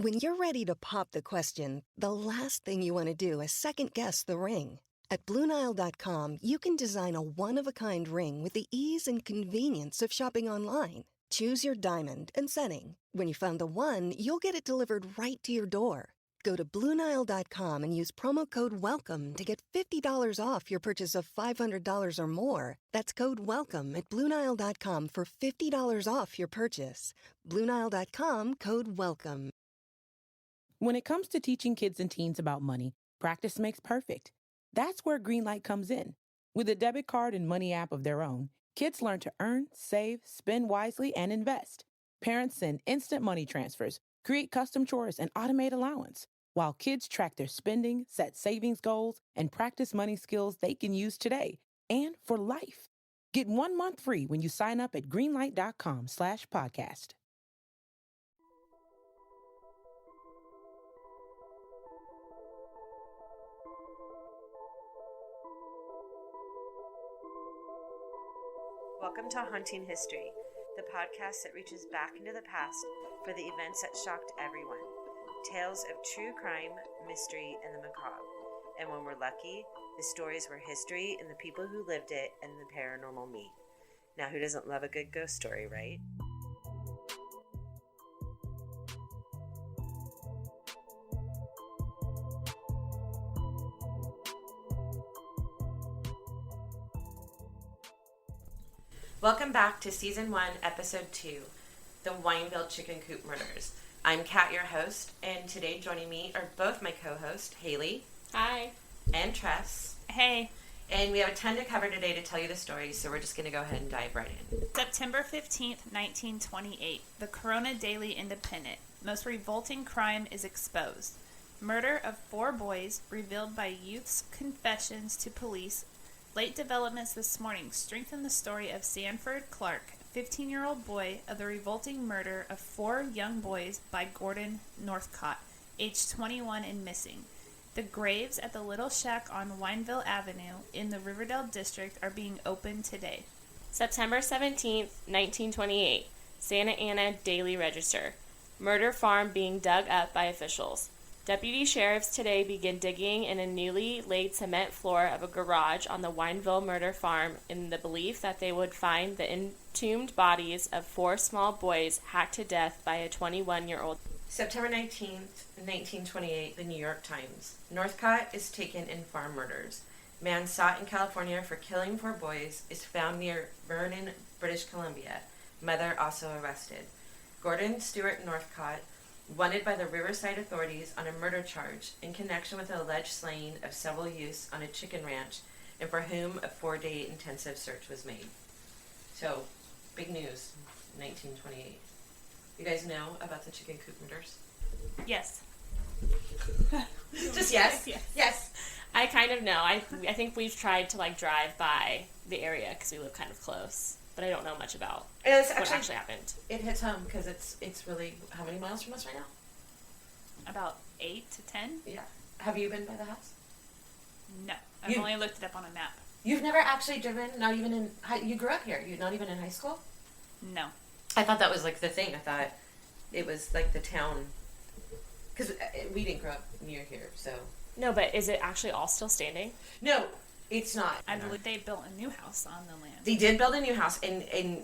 When you're ready to pop the question, the last thing you want to do is second-guess the ring. At BlueNile.com, you can design a one-of-a-kind ring with the ease and convenience of shopping online. Choose your diamond and setting. When you find the one, you'll get it delivered right to your door. Go to BlueNile.com and use promo code WELCOME to get $50 off your purchase of $500 or more. That's code WELCOME at BlueNile.com for $50 off your purchase. BlueNile.com, code WELCOME. When it comes to teaching kids and teens about money, practice makes perfect. That's where Greenlight comes in. With a debit card and money app of their own, kids learn to earn, save, spend wisely, and invest. Parents send instant money transfers, create custom chores, and automate allowance, while kids track their spending, set savings goals, and practice money skills they can use today and for life. Get 1 month free when you sign up at greenlight.com/podcast. Welcome to Haunting History, the podcast that reaches back into the past for the events that shocked everyone. Tales of true crime, mystery, and the macabre. And when we're lucky, the stories were history and the people who lived it and the paranormal meet. Now, who doesn't love a good ghost story, right? Welcome back to Season 1, Episode 2, The Wineville Chicken Coop Murders. I'm Kat, your host, and today joining me are both my co-hosts, Haley. Hi. And Tress. Hey. And we have a ton to cover today to tell you the story, so we're just going to go ahead and dive right in. September 15th, 1928. The Corona Daily Independent. Most revolting crime is exposed. Murder of 4 boys revealed by youth's confessions to police. Late developments this morning strengthen the story of Sanford Clark, a 15-year-old boy, of the revolting murder of 4 young boys by Gordon Northcott, aged 21 and missing. The graves at the Little Shack on Wineville Avenue in the Riverdale District are being opened today. September 17th, 1928. Santa Ana Daily Register. Murder farm being dug up by officials. Deputy sheriffs today begin digging in a newly laid cement floor of a garage on the Wineville murder farm in the belief that they would find the entombed bodies of 4 small boys hacked to death by a 21-year-old. September 19th, 1928, The New York Times. Northcott is taken in farm murders. Man sought in California for killing 4 boys is found near Vernon, British Columbia. Mother also arrested. Gordon Stewart Northcott, wanted by the Riverside authorities on a murder charge in connection with the alleged slaying of several youths on a chicken ranch, and for whom a 4-day intensive search was made. So, big news, 1928. You guys know about the chicken coop murders? Yes. Just yes? Yes. I kind of know. I think we've tried to drive by the area because we live kind of close, but I don't know much about what actually happened. It hits home because it's really, how many miles from us right now? About 8 to 10? Yeah. Have you been by the house? No. I've only looked it up on a map. You've never actually driven, not even in, you grew up here, you're not even in high school? No. I thought that was the thing. I thought it was the town, because we didn't grow up near here, so. No, but is it actually all still standing? No, it's not. I believe they built a new house on the land. They did build a new house, and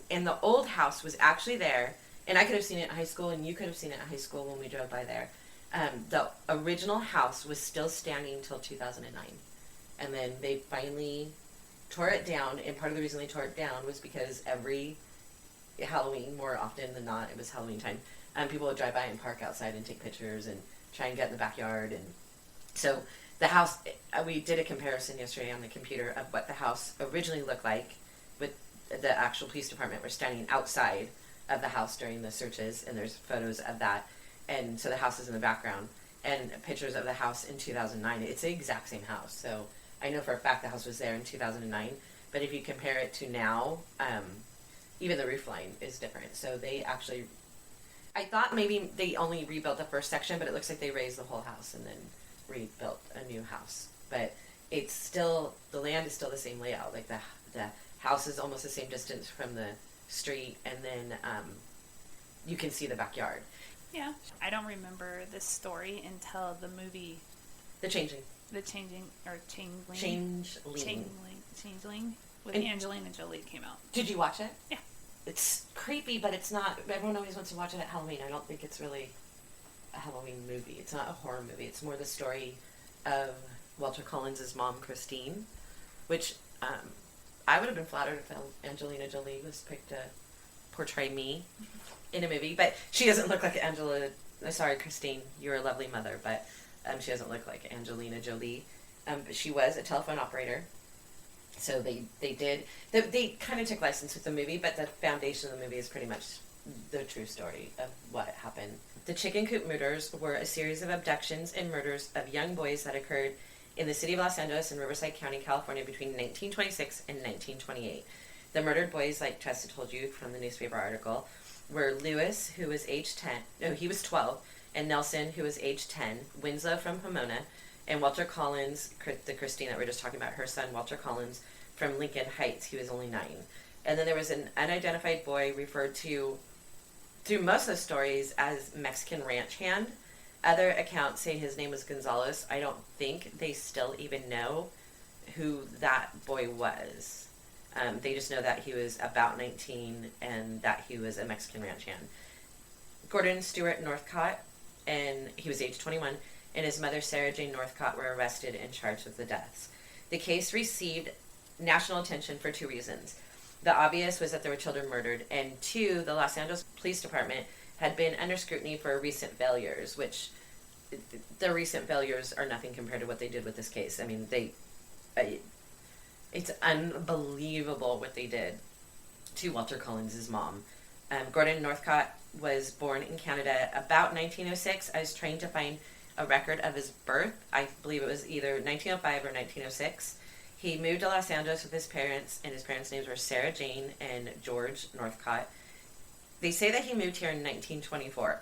the old house was actually there, and I could have seen it in high school, and you could have seen it in high school when we drove by there. The original house was still standing until 2009, and then they finally tore it down, and part of the reason they tore it down was because every Halloween, more often than not, it was Halloween time, people would drive by and park outside and take pictures and try and get in the backyard, and so the house, we did a comparison yesterday on the computer of what the house originally looked like with the actual police department. We're standing outside of the house during the searches, and there's photos of that, and so the house is in the background, and pictures of the house in 2009. It's the exact same house, so I know for a fact the house was there in 2009, but if you compare it to now, even the roof line is different. So they actually, I thought maybe they only rebuilt the first section, but it looks like they raised the whole house and then rebuilt a new house. But it's still, the land is still the same layout. The house is almost the same distance from the street, and then you can see the backyard. Yeah. I don't remember this story until the movie The Changeling. The Changing, or Changeling. Changeling with Angelina Jolie came out. Did you watch it? Yeah. It's creepy, but it's not, everyone always wants to watch it at Halloween. I don't think it's really a Halloween movie. It's not a horror movie. It's more the story of Walter Collins' mom, Christine, which I would have been flattered if Angelina Jolie was picked to portray me in a movie, but she doesn't look like Christine, you're a lovely mother, but she doesn't look like Angelina Jolie. She was a telephone operator, so they kind of took license with the movie, but the foundation of the movie is pretty much the true story of what happened. The Chicken Coop murders were a series of abductions and murders of young boys that occurred in the city of Los Angeles and Riverside County, California between 1926 and 1928. The murdered boys, like Tressa told you from the newspaper article, were Lewis, who was age 12, and Nelson, who was age 10, Winslow from Pomona, and Walter Collins, the Christine that we were just talking about, her son, Walter Collins, from Lincoln Heights. He was only 9. And then there was an unidentified boy referred to through most of the stories as Mexican ranch hand. Other accounts say his name was Gonzalez. I don't think they still even know who that boy was. They just know that he was about 19 and that he was a Mexican ranch hand. Gordon Stewart Northcott, and he was age 21, and his mother Sarah Jane Northcott were arrested and charged with the deaths. The case received national attention for 2 reasons. The obvious was that there were children murdered, and 2, the Los Angeles Police Department had been under scrutiny for recent failures, which the recent failures are nothing compared to what they did with this case. I mean, it's unbelievable what they did to Walter Collins' mom. Gordon Northcott was born in Canada about 1906. I was trying to find a record of his birth. I believe it was either 1905 or 1906. He moved to Los Angeles with his parents, and his parents' names were Sarah Jane and George Northcott. They say that he moved here in 1924.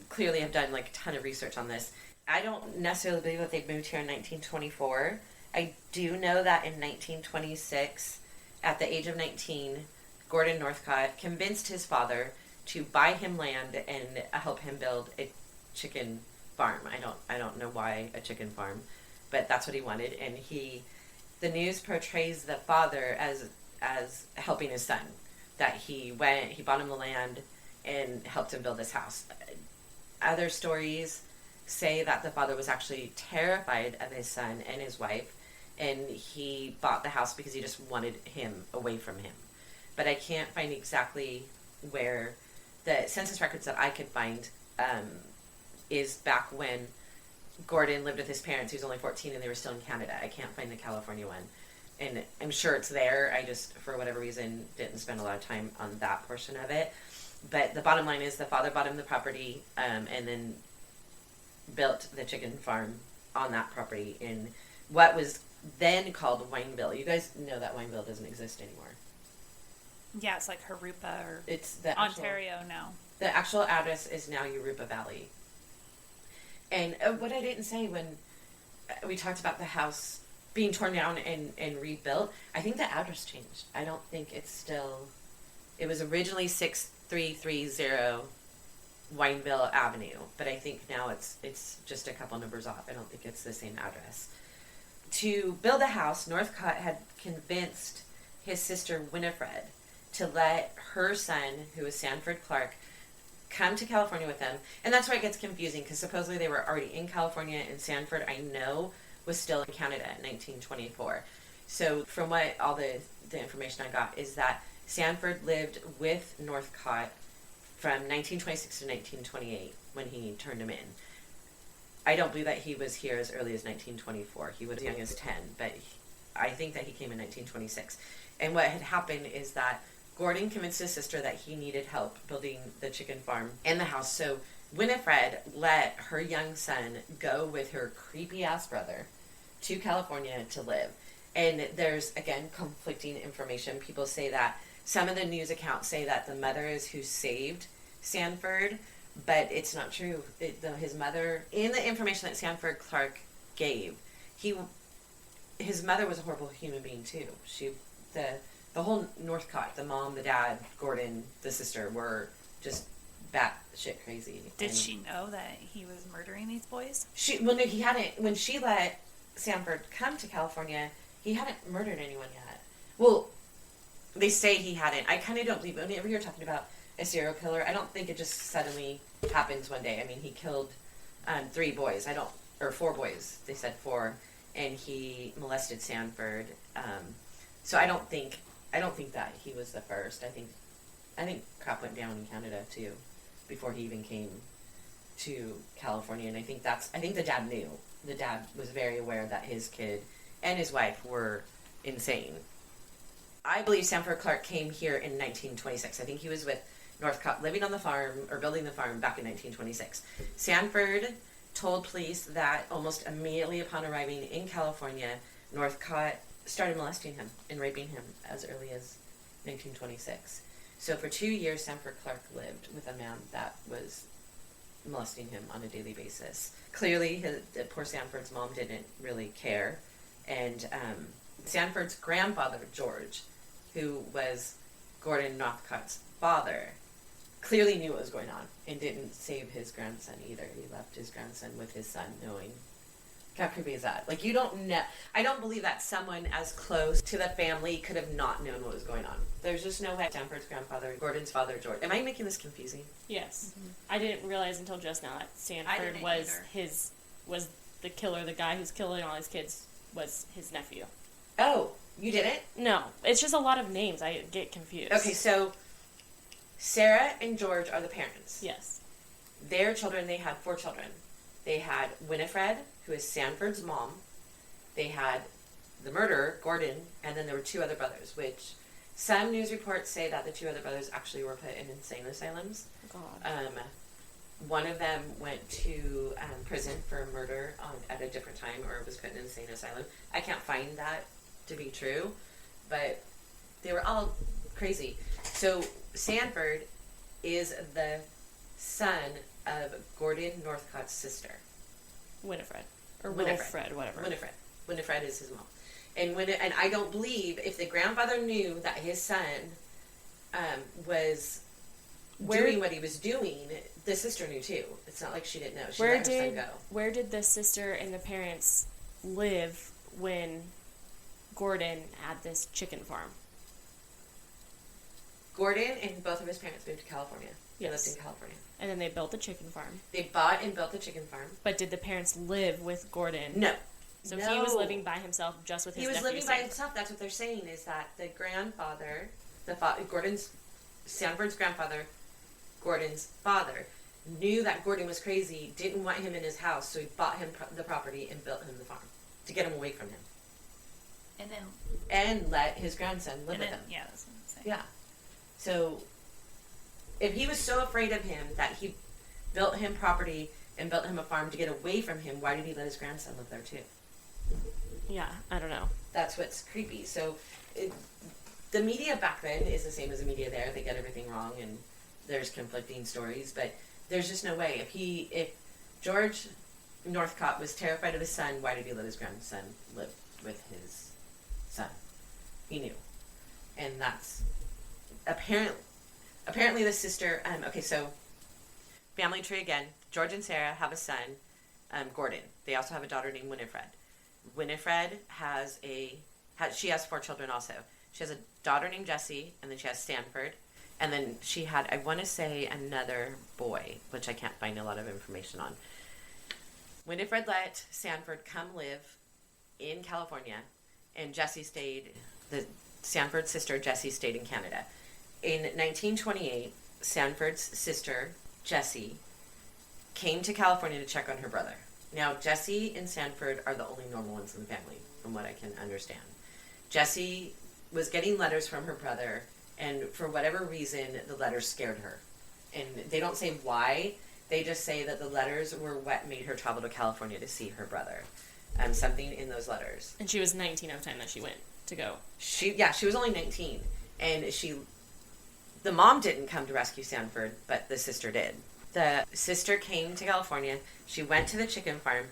Clearly have done like a ton of research on this. I don't necessarily believe that they moved here in 1924. I do know that in 1926, at the age of 19, Gordon Northcott convinced his father to buy him land and help him build a chicken farm. I don't know why a chicken farm, but that's what he wanted. And the news portrays the father as helping his son, that he bought him the land and helped him build this house. Other stories say that the father was actually terrified of his son and his wife, and he bought the house because he just wanted him away from him. But I can't find exactly where. The census records that I could find is back when Gordon lived with his parents. He was only 14 and they were still in Canada. I can't find the California one. And I'm sure it's there. I just, for whatever reason, didn't spend a lot of time on that portion of it. But the bottom line is the father bought him the property and then built the chicken farm on that property in what was then called Wineville. You guys know that Wineville doesn't exist anymore. Yeah, it's like Harupa or it's the Ontario now. The actual address is now Yoruba Valley. And what I didn't say when we talked about the house being torn down and rebuilt, I think the address changed. I don't think it's still... It was originally 6330 Wineville Avenue, but I think now it's just a couple numbers off. I don't think it's the same address. To build a house, Northcott had convinced his sister Winifred to let her son, who was Sanford Clark, come to California with them. And that's where it gets confusing, because supposedly they were already in California, and Sanford, I know, was still in Canada in 1924. So from what all the information I got is that Sanford lived with Northcott from 1926 to 1928 when he turned him in. I don't believe that he was here as early as 1924. He was as young as 10, but I think that he came in 1926. And what had happened is that Gordon convinced his sister that he needed help building the chicken farm and the house. So Winifred let her young son go with her creepy-ass brother to California to live. And there's, again, conflicting information. People say that some of the news accounts say that the mother is who saved Sanford, but it's not true. His mother, in the information that Sanford Clark gave, his mother was a horrible human being too. The whole Northcott, the mom, the dad, Gordon, the sister, were just batshit crazy. Did she know that he was murdering these boys? Well, no, he hadn't. When she let Sanford come to California, he hadn't murdered anyone yet. Well, they say he hadn't. I kind of don't believe it. Whenever you're talking about a serial killer, I don't think it just suddenly happens one day. I mean, he killed 3 boys. Or 4 boys. They said 4, and he molested Sanford. So I don't think that he was the first. I think crap went down in Canada too, before he even came to California. And I think the dad knew. The dad was very aware that his kid and his wife were insane. I believe Sanford Clark came here in 1926. I think he was with Northcott, living on the farm, or building the farm back in 1926. Sanford told police that almost immediately upon arriving in California, Northcott started molesting him and raping him as early as 1926. So for 2 years, Sanford Clark lived with a man that was molesting him on a daily basis. Clearly, poor Sanford's mom didn't really care. And Sanford's grandfather, George, who was Gordon Northcott's father, clearly knew what was going on and didn't save his grandson either. He left his grandson with his son, knowing. How creepy is that? Like, you don't know. I don't believe that someone as close to the family could have not known what was going on. There's just no way. Sanford's grandfather, Gordon's father, George. Am I making this confusing? Yes. Mm-hmm. I didn't realize until just now that Sanford was the killer. The guy who's killing all his kids was his nephew. Oh, you didn't? No. It's just a lot of names. I get confused. Okay, so Sarah and George are the parents. Yes. Their children, they had 4 children. They had Winifred, who is Sanford's mom. They had the murderer, Gordon, and then there were 2 other brothers, which some news reports say that the 2 other brothers actually were put in insane asylums. God. One of them went to prison for murder at a different time, or was put in an insane asylum. I can't find that to be true, but they were all crazy. So Sanford is the son of Gordon Northcott's sister. Winifred. Or Wilfred, whatever. Winifred is his mom. And I don't believe if the grandfather knew that his son was doing what he was doing, the sister knew too. It's not like she didn't know. She let her son go. Where did the sister and the parents live when Gordon had this chicken farm? Gordon and both of his parents moved to California. Yes. They lived in California. And then they built the chicken farm. They bought and built the chicken farm. But did the parents live with Gordon? No. So he was living by himself, just with his nephew. He was living by himself. That's what they're saying, is that the grandfather, Sanford's grandfather, Gordon's father, knew that Gordon was crazy, didn't want him in his house, so he bought him the property and built him the farm to get him away from him. And let his grandson live with him. Yeah, that's what I'm saying. Yeah. So if he was so afraid of him that he built him property and built him a farm to get away from him, why did he let his grandson live there too? Yeah, I don't know. That's what's creepy. So the media back then is the same as the media there. They get everything wrong and there's conflicting stories, but there's just no way. If George Northcott was terrified of his son, why did he let his grandson live with his son? He knew. And that's apparently the sister, okay, so family tree again. George and Sarah have a son, Gordon. They also have a daughter named Winifred. Winifred she has 4 children also. She has a daughter named Jessie, and then she has Sanford. And then she had, I want to say, another boy, which I can't find a lot of information on. Winifred let Sanford come live in California, and Sanford's sister, Jessie, stayed in Canada. In 1928, Sanford's sister, Jessie, came to California to check on her brother. Now, Jessie and Sanford are the only normal ones in the family, from what I can understand. Jessie was getting letters from her brother, and for whatever reason, the letters scared her. And they don't say why. They just say that the letters were what made her travel to California to see her brother. Something in those letters. And she was 19 at the time that she went to go. She was only 19. And the mom didn't come to rescue Sanford, but the sister did. The sister came to California. She went to the chicken farm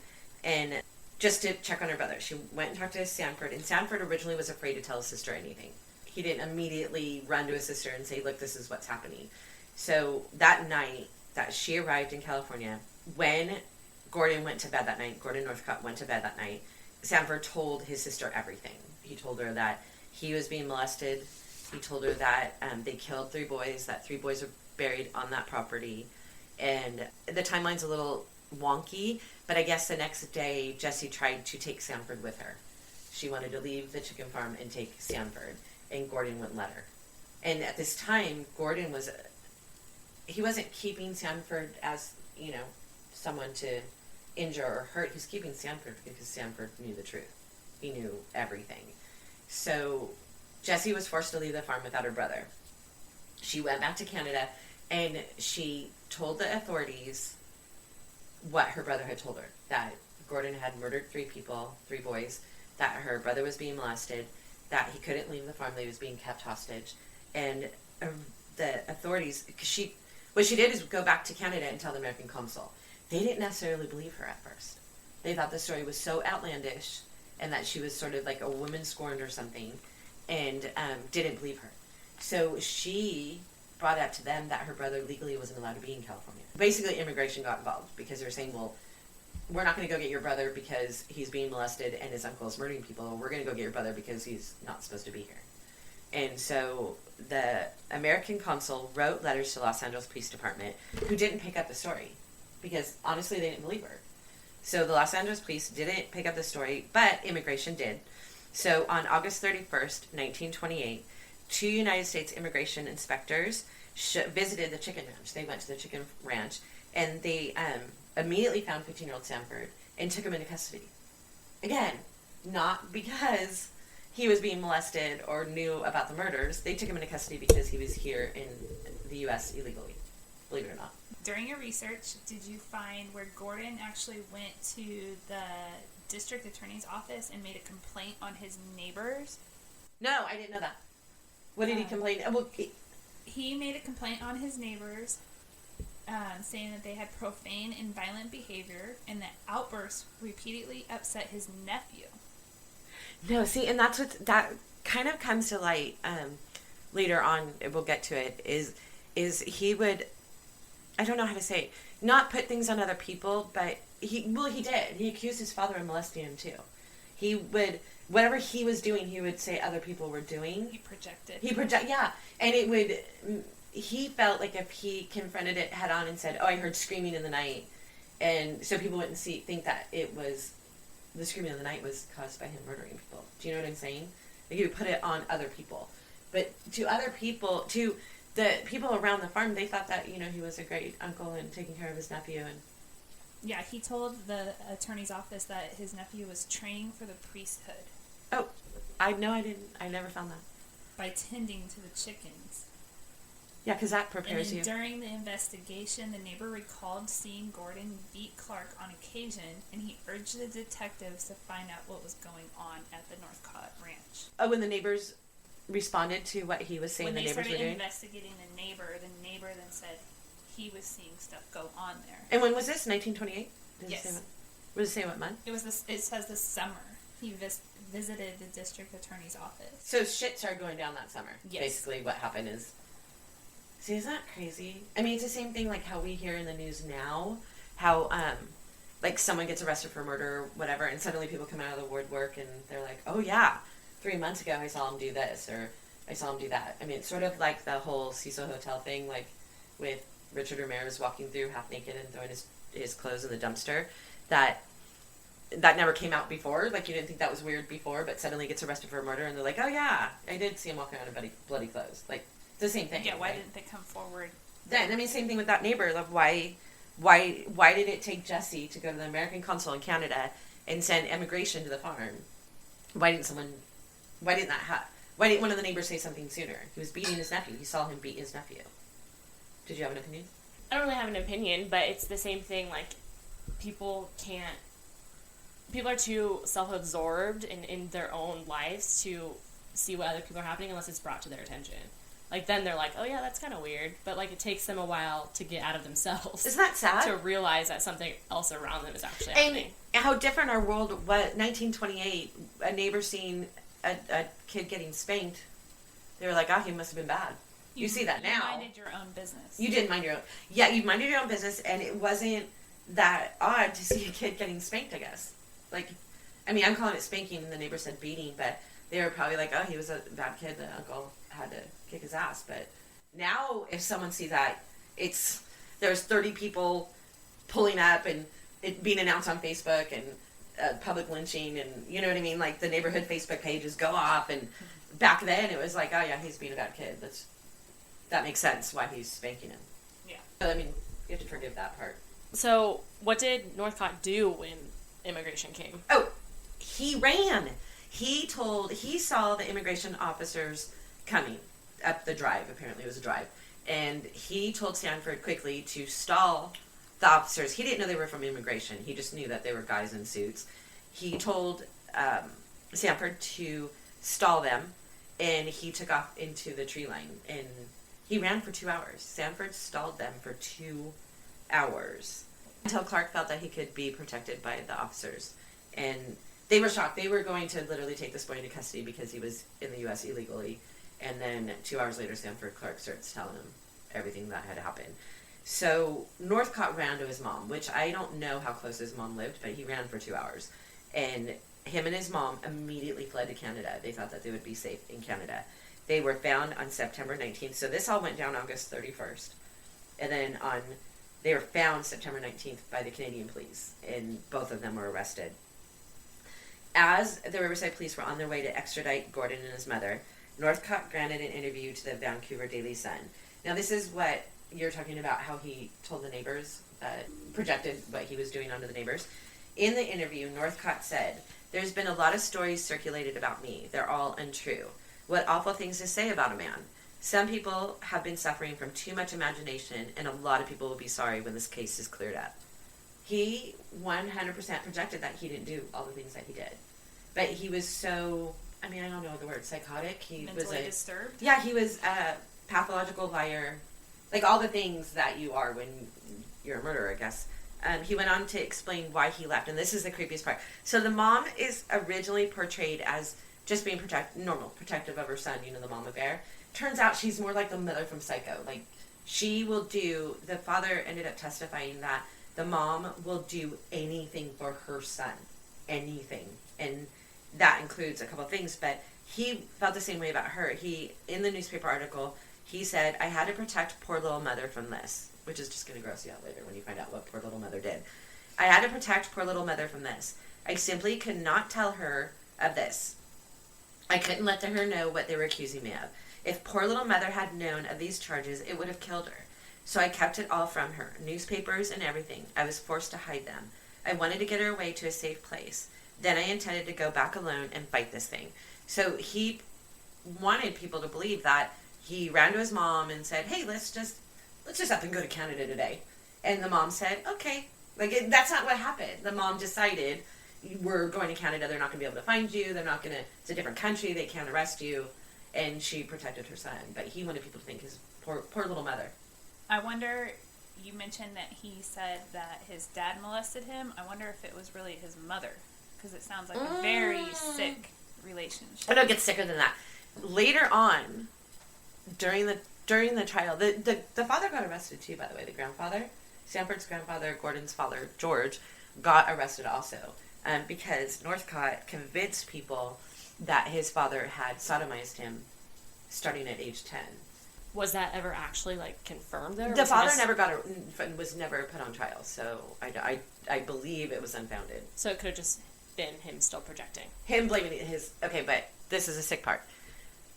and just to check on her brother. She went and talked to Sanford, and Sanford originally was afraid to tell his sister anything. He didn't immediately run to his sister and say, look, this is what's happening. So that night that she arrived in California, when Gordon went to bed that night, Gordon Northcott went to bed that night, Sanford told his sister everything. He told her that he was being molested. He told her that they killed 3 boys, that 3 boys were buried on that property. And the timeline's a little wonky, but I guess the next day, Jessie tried to take Sanford with her. She wanted to leave the chicken farm and take Sanford, and Gordon wouldn't let her. And at this time, Gordon he wasn't keeping Sanford as, someone to injure or hurt. He was keeping Sanford because Sanford knew the truth. He knew everything. So Jessie was forced to leave the farm without her brother. She went back to Canada, and she told the authorities what her brother had told her, that Gordon had murdered 3 people, 3 boys, that her brother was being molested, that he couldn't leave the farm, that he was being kept hostage. And the authorities, what she did is go back to Canada and tell the American consul. They didn't necessarily believe her at first. They thought the story was so outlandish and that she was sort of like a woman scorned or something, and didn't believe her. So she brought up to them that her brother legally wasn't allowed to be in California. Basically, immigration got involved because they're saying, well, we're not going to go get your brother because he's being molested and his uncle is murdering people. We're going to go get your brother because he's not supposed to be here. And so the American consul wrote letters to Los Angeles Police Department, who didn't pick up the story because, honestly, they didn't believe her. So the Los Angeles Police didn't pick up the story, but immigration did. So on August 31st, 1928, 2 United States immigration inspectors visited the chicken ranch. They went to the chicken ranch, and they immediately found 15-year-old Sanford and took him into custody. Again, not because he was being molested or knew about the murders. They took him into custody because he was here in the U.S. illegally, believe it or not. During your research, did you find where Gordon actually went to the district attorney's office and made a complaint on his neighbors? No, I didn't know that. What did he complain? Well, he made a complaint on his neighbors, saying that they had profane and violent behavior, and that outbursts repeatedly upset his nephew. No, see, and that's that kind of comes to light later on. We'll get to it. Is he would, I don't know how to say it, not put things on other people, but he did. He accused his father of molesting him too. He would, whatever he was doing, he would say other people were doing. Yeah, and it would. He felt like if he confronted it head on and said, "Oh, I heard screaming in the night," and so people wouldn't think that it was the screaming in the night was caused by him murdering people. Do you know what I'm saying? Like, he would put it on other people, but to other people, to the people around the farm, they thought that he was a great uncle and taking care of his nephew. And yeah, he told the attorney's office that his nephew was training for the priesthood. Oh, I didn't. I never found that. By tending to the chickens. Yeah, because that prepares you. During the investigation, the neighbor recalled seeing Gordon beat Clark on occasion, and he urged the detectives to find out what was going on at the Northcott Ranch. Oh, when the neighbors responded to what he was saying, when the neighbors were doing? When they started investigating the neighbor then said he was seeing stuff go on there. And when was this? 1928? Yes. Does it say what month? It says this summer. He visited the district attorney's office. So shit started going down that summer. Yes. Basically what happened is... See, isn't that crazy? I mean, it's the same thing like how we hear in the news now, how, like, someone gets arrested for murder or whatever, and suddenly people come out of the woodwork and they're like, oh, yeah, 3 months ago I saw him do this, or I saw him do that. I mean, it's sort of like the whole Cecil Hotel thing, like, with Richard Ramirez walking through half naked and throwing his clothes in the dumpster, that never came out before. Like, you didn't think that was weird before, but suddenly gets arrested for murder, and they're like, oh, yeah, I did see him walking around in bloody clothes. Like, it's the same thing. Yeah, why right? didn't they come forward? Then, I mean, same thing with that neighbor. Like, why did it take Jessie to go to the American consul in Canada and send immigration to the farm? Why didn't one of the neighbors say something sooner? He was beating his nephew. He saw him beat his nephew. Did you have an opinion? I don't really have an opinion, but it's the same thing. Like, people are too self-absorbed in their own lives to see what other people are happening unless it's brought to their attention. Like, then they're like, oh yeah, that's kind of weird. But, like, it takes them a while to get out of themselves. Isn't that sad? To realize that something else around them is actually happening. And how different our world was. 1928, a neighbor seeing a kid getting spanked, they were like, oh, he must have been bad. You see that now. You minded your own business. You did mind your own. Yeah, you minded your own business, and it wasn't that odd to see a kid getting spanked, I guess. Like, I mean, I'm calling it spanking, and the neighbor said beating, but they were probably like, oh, he was a bad kid, the uncle had to kick his ass. But now, if someone sees that, there's 30 people pulling up, and it being announced on Facebook, and public lynching, and you know what I mean? Like, the neighborhood Facebook pages go off, and back then, it was like, oh, yeah, he's being a bad kid. That makes sense why he's spanking him. Yeah. But, I mean, you have to forgive that part. So, what did Northcott do when immigration came? Oh, he ran. He saw the immigration officers coming up the drive. Apparently it was a drive. And he told Sanford quickly to stall the officers. He didn't know they were from immigration. He just knew that they were guys in suits. He told Sanford to stall them, and he took off into the tree line. And he ran for 2 hours. Sanford stalled them for 2 hours until Clark felt that he could be protected by the officers. And they were shocked. They were going to literally take this boy into custody because he was in the U.S. illegally. And then 2 hours later, Sanford Clark starts telling him everything that had happened. So Northcott ran to his mom, which I don't know how close his mom lived, but he ran for 2 hours. And him and his mom immediately fled to Canada. They thought that they would be safe in Canada. They were found on September 19th. So this all went down August 31st. And then they were found September 19th by the Canadian police, and both of them were arrested. As the Riverside police were on their way to extradite Gordon and his mother, Northcott granted an interview to the Vancouver Daily Sun. Now, this is what you're talking about, how he told the neighbors, projected what he was doing onto the neighbors. In the interview, Northcott said, "There's been a lot of stories circulated about me. They're all untrue. What awful things to say about a man. Some people have been suffering from too much imagination, and a lot of people will be sorry when this case is cleared up." He 100% projected that he didn't do all the things that he did. But he was so, I mean, I don't know the word, psychotic. He Mentally was disturbed? Yeah, he was a pathological liar. Like all the things that you are when you're a murderer, I guess. He went on to explain why he left, and this is the creepiest part. So the mom is originally portrayed as just being protective of her son, the mama bear. Turns out she's more like the mother from Psycho. Like, the father ended up testifying that the mom will do anything for her son. Anything. And that includes a couple of things, but he felt the same way about her. In the newspaper article, he said, "I had to protect poor little mother from this," which is just going to gross you out later when you find out what poor little mother did. "I had to protect poor little mother from this. I simply could not tell her of this. I couldn't let her know what they were accusing me of. If poor little mother had known of these charges, it would have killed her. So I kept it all from her, newspapers and everything. I was forced to hide them. I wanted to get her away to a safe place. Then I intended to go back alone and fight this thing." So he wanted people to believe that he ran to his mom and said, "Hey, let's just up and go to Canada today." And the mom said, "Okay." Like, that's not what happened. The mom decided, "We're going to Canada. They're not going to be able to find you. It's a different country. They can't arrest you." And she protected her son. But he wanted people to think his poor little mother. I wonder, you mentioned that he said that his dad molested him. I wonder if it was really his mother. Because it sounds like a very sick relationship. Oh, no, it gets sicker than that. Later on, during the trial, the father got arrested too, by the way, the grandfather. Sanford's grandfather, Gordon's father, George, got arrested also. Because Northcott convinced people that his father had sodomized him starting at age 10. Was that ever actually, confirmed, though? The father was never put on trial, so I believe it was unfounded. So it could have just been him still projecting. Him blaming his... Okay, but this is a sick part.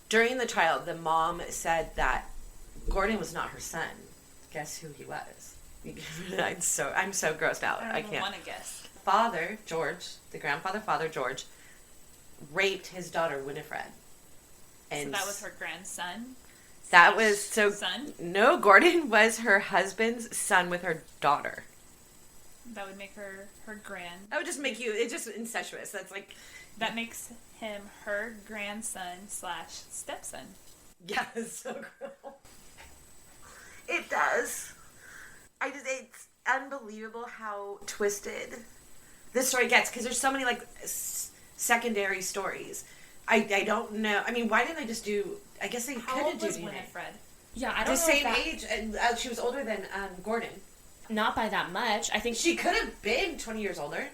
During the trial, the mom said that Gordon was not her son. Guess who he was? I'm so grossed out. I can't want to guess. Father, George, the father, George, raped his daughter, Winifred. And so that was her grandson? That was... Son? No, Gordon was her husband's son with her daughter. That would make her grand... That would just make you... It's just incestuous. That's like... That makes him her grandson / stepson. Yeah, it's so gross. It does. It's unbelievable how twisted this story gets, because there's so many, secondary stories. I don't know. I mean, why didn't I just do... I guess they could How have old was DNA. Winifred? Yeah, I The don't know same if that, age, and she was older than Gordon. not by that much. I think She could have been 20 years older.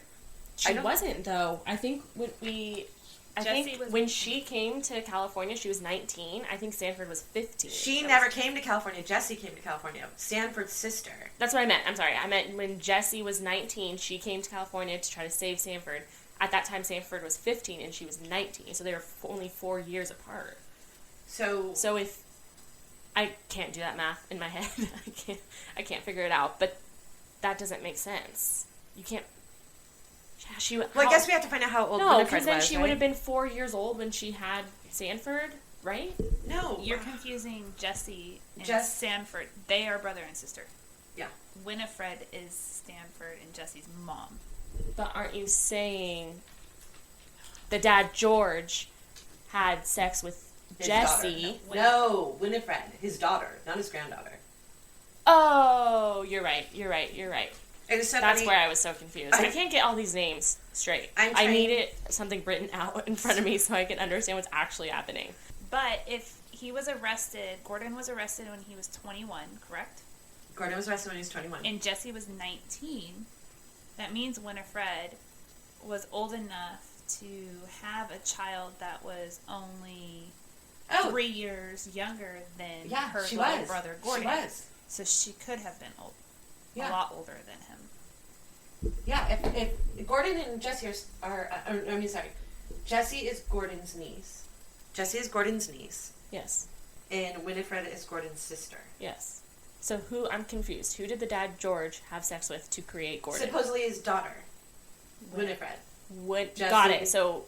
she wasn't, though. I think when she came to California, she was 19. I think Sanford was 15. She never came to California. Jessie came to California. Sanford's sister. That's what I meant. I'm sorry. I meant when Jessie was 19, she came to California to try to save Sanford. At that time, Sanford was 15 and she was 19. So they were only 4 years apart. So if I can't do that math in my head, I can't figure it out. But that doesn't make sense. You can't. Yeah, I guess we have to find out how old No, Winifred because then was, she right? would have been 4 years old when she had Sanford, right? No. You're confusing Jessie and Jess- Sanford. They are brother and sister. Yeah. Winifred is Sanford and Jessie's mom. But aren't you saying the dad, George, had sex with His Jessie? daughter. No, Winifred, his daughter, not his granddaughter. Oh, you're right. It is so That's funny. where I was so confused. I can't get all these names straight. I need something written out in front of me so I can understand what's actually happening. But if he was arrested, Gordon was arrested when he was 21, correct? Gordon was arrested when he was 21. And Jessie was 19. That means Winifred was old enough to have a child that was only 3 years younger than her little brother Gordon. She was. So she could have been Yeah. a lot older than him. Yeah, if Gordon and Jessie Jessie is Gordon's niece. Jessie is Gordon's niece. Yes. And Winifred is Gordon's sister. Yes. So I'm confused. Who did the dad, George, have sex with to create Gordon? Supposedly his daughter, Winifred. Got it. So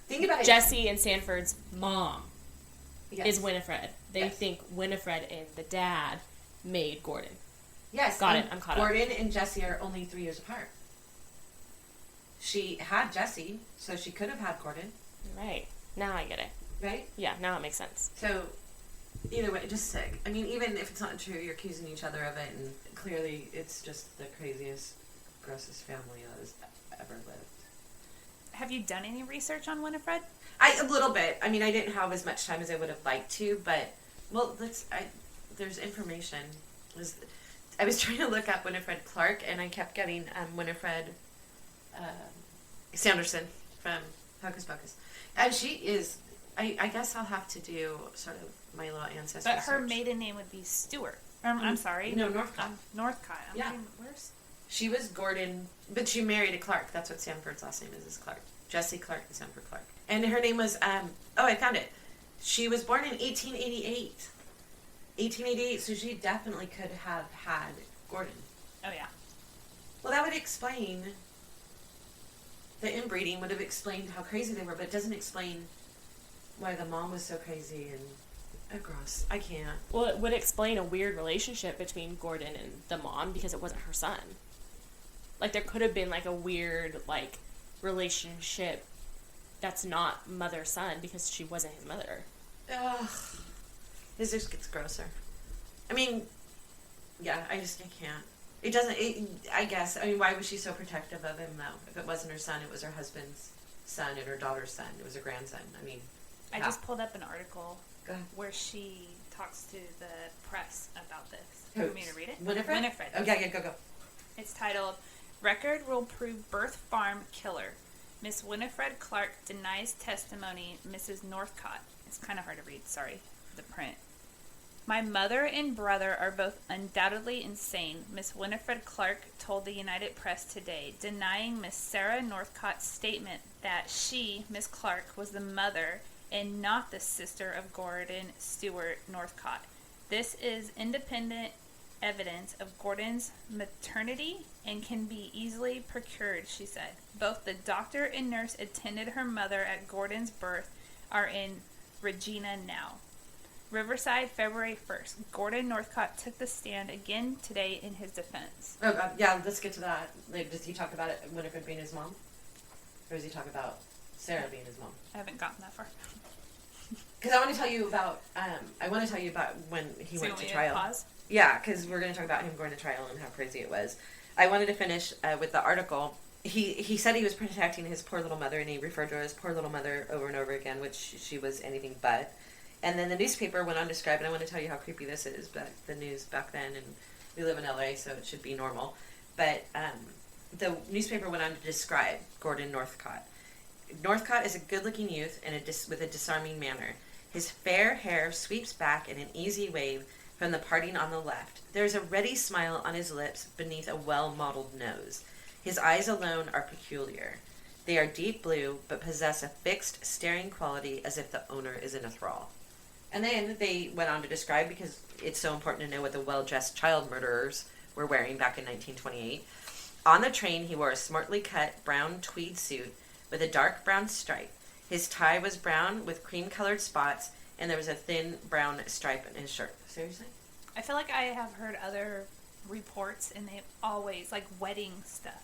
think about it. Jessie and Sanford's mom Yes. is Winifred. They Yes. think Winifred and the dad made Gordon. Yes. Got it. I'm caught up. Gordon and Jessie are only 3 years apart. She had Jessie, so she could have had Gordon. Right. Now I get it. Right? Yeah, now it makes sense. So, either way, just sick. I mean, even if it's not true, you're accusing each other of it, and clearly it's just the craziest, grossest family that has ever lived. Have you done any research on Winifred? A little bit. I mean, I didn't have as much time as I would have liked to, but, well, there's information. I was trying to look up Winifred Clark, and I kept getting Winifred Sanderson from Hocus Pocus. And she is, I guess I'll have to do sort of my little ancestry But her search. maiden name would be Stewart. I'm sorry. No, Northcott. Northcott. Yeah. Where's... She was Gordon, but she married a Clark. That's what Sanford's last name is Clark. Jessie Clark and Sanford Clark. And her name was, I found it. She was born in 1888. 1888, so she definitely could have had Gordon. Oh, yeah. Well, that would explain, the inbreeding would have explained how crazy they were, but it doesn't explain why the mom was so crazy and, gross. I can't. Well, it would explain a weird relationship between Gordon and the mom because it wasn't her son. Like, there could have been, like, a weird, like, relationship that's not mother-son because she wasn't his mother. Ugh. This just gets grosser. I mean, yeah, I can't. It doesn't, I guess, I mean, why was she so protective of him, though? If it wasn't her son, it was her husband's son and her daughter's son. It was her grandson. I mean, I just pulled up an article Go ahead. where she talks to the press about this. Who? You want me to read it? Winifred? Winifred. Okay, go. It's titled, Record Will Prove Birth Farm Killer. Miss Winifred Clark denies testimony, Mrs. Northcott. It's kind of hard to read, sorry, the print. My mother and brother are both undoubtedly insane, Miss Winifred Clark told the United Press today, denying Miss Sarah Northcott's statement that she, Miss Clark, was the mother and not the sister of Gordon Stewart Northcott. This is independent evidence of Gordon's maternity and can be easily procured, she said. Both the doctor and nurse attended her mother at Gordon's birth are in Regina now. Riverside, February 1st. Gordon Northcott took the stand again today in his defense. Oh, God, yeah, let's get to that. Like, does he talk about it, Winifred being his mom? Or does he talk about Sarah being his mom? I haven't gotten that far. Because I want to tell you about, when he went to trial. Pause? Yeah, because we're going to talk about him going to trial and how crazy it was. I wanted to finish with the article. He said he was protecting his poor little mother, and he referred to her as poor little mother over and over again, which she was anything but. And then the newspaper went on to describe, and I want to tell you how creepy this is, but the news back then, and we live in LA, so it should be normal. But the newspaper went on to describe Gordon Northcott. Northcott is a good-looking youth with a disarming manner. His fair hair sweeps back in an easy wave from the parting on the left. There is a ready smile on his lips beneath a well-modeled nose. His eyes alone are peculiar. They are deep blue, but possess a fixed, staring quality as if the owner is in a thrall. And then they went on to describe, because it's so important to know what the well-dressed child murderers were wearing back in 1928. On the train, he wore a smartly cut brown tweed suit with a dark brown stripe. His tie was brown with cream-colored spots, and there was a thin brown stripe in his shirt. Seriously? I feel like I have heard other reports, and they always, like wedding stuff,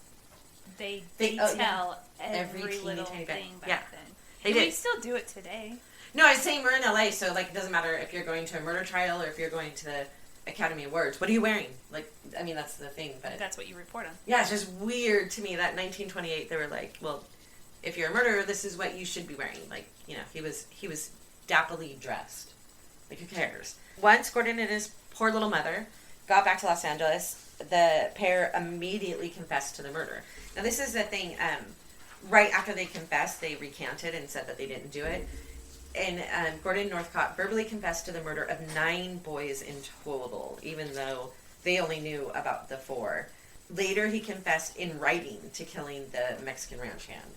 they detail every little thing back then. They and did. We still do it today. No, I was saying we're in LA, so like it doesn't matter if you're going to a murder trial or if you're going to the Academy Awards. What are you wearing? Like, I mean, that's the thing, but that's what you report on. Yeah, it's just weird to me that 1928 they were like, well, if you're a murderer, this is what you should be wearing. Like, you know, he was dapperly dressed. Like, who cares? Once Gordon and his poor little mother got back to Los Angeles, the pair immediately confessed to the murder. Now, this is the thing. Right after they confessed, they recanted and said that they didn't do it. And Gordon Northcott verbally confessed to the murder of 9 boys in total, even though they only knew about the 4. Later, he confessed in writing to killing the Mexican ranch hand.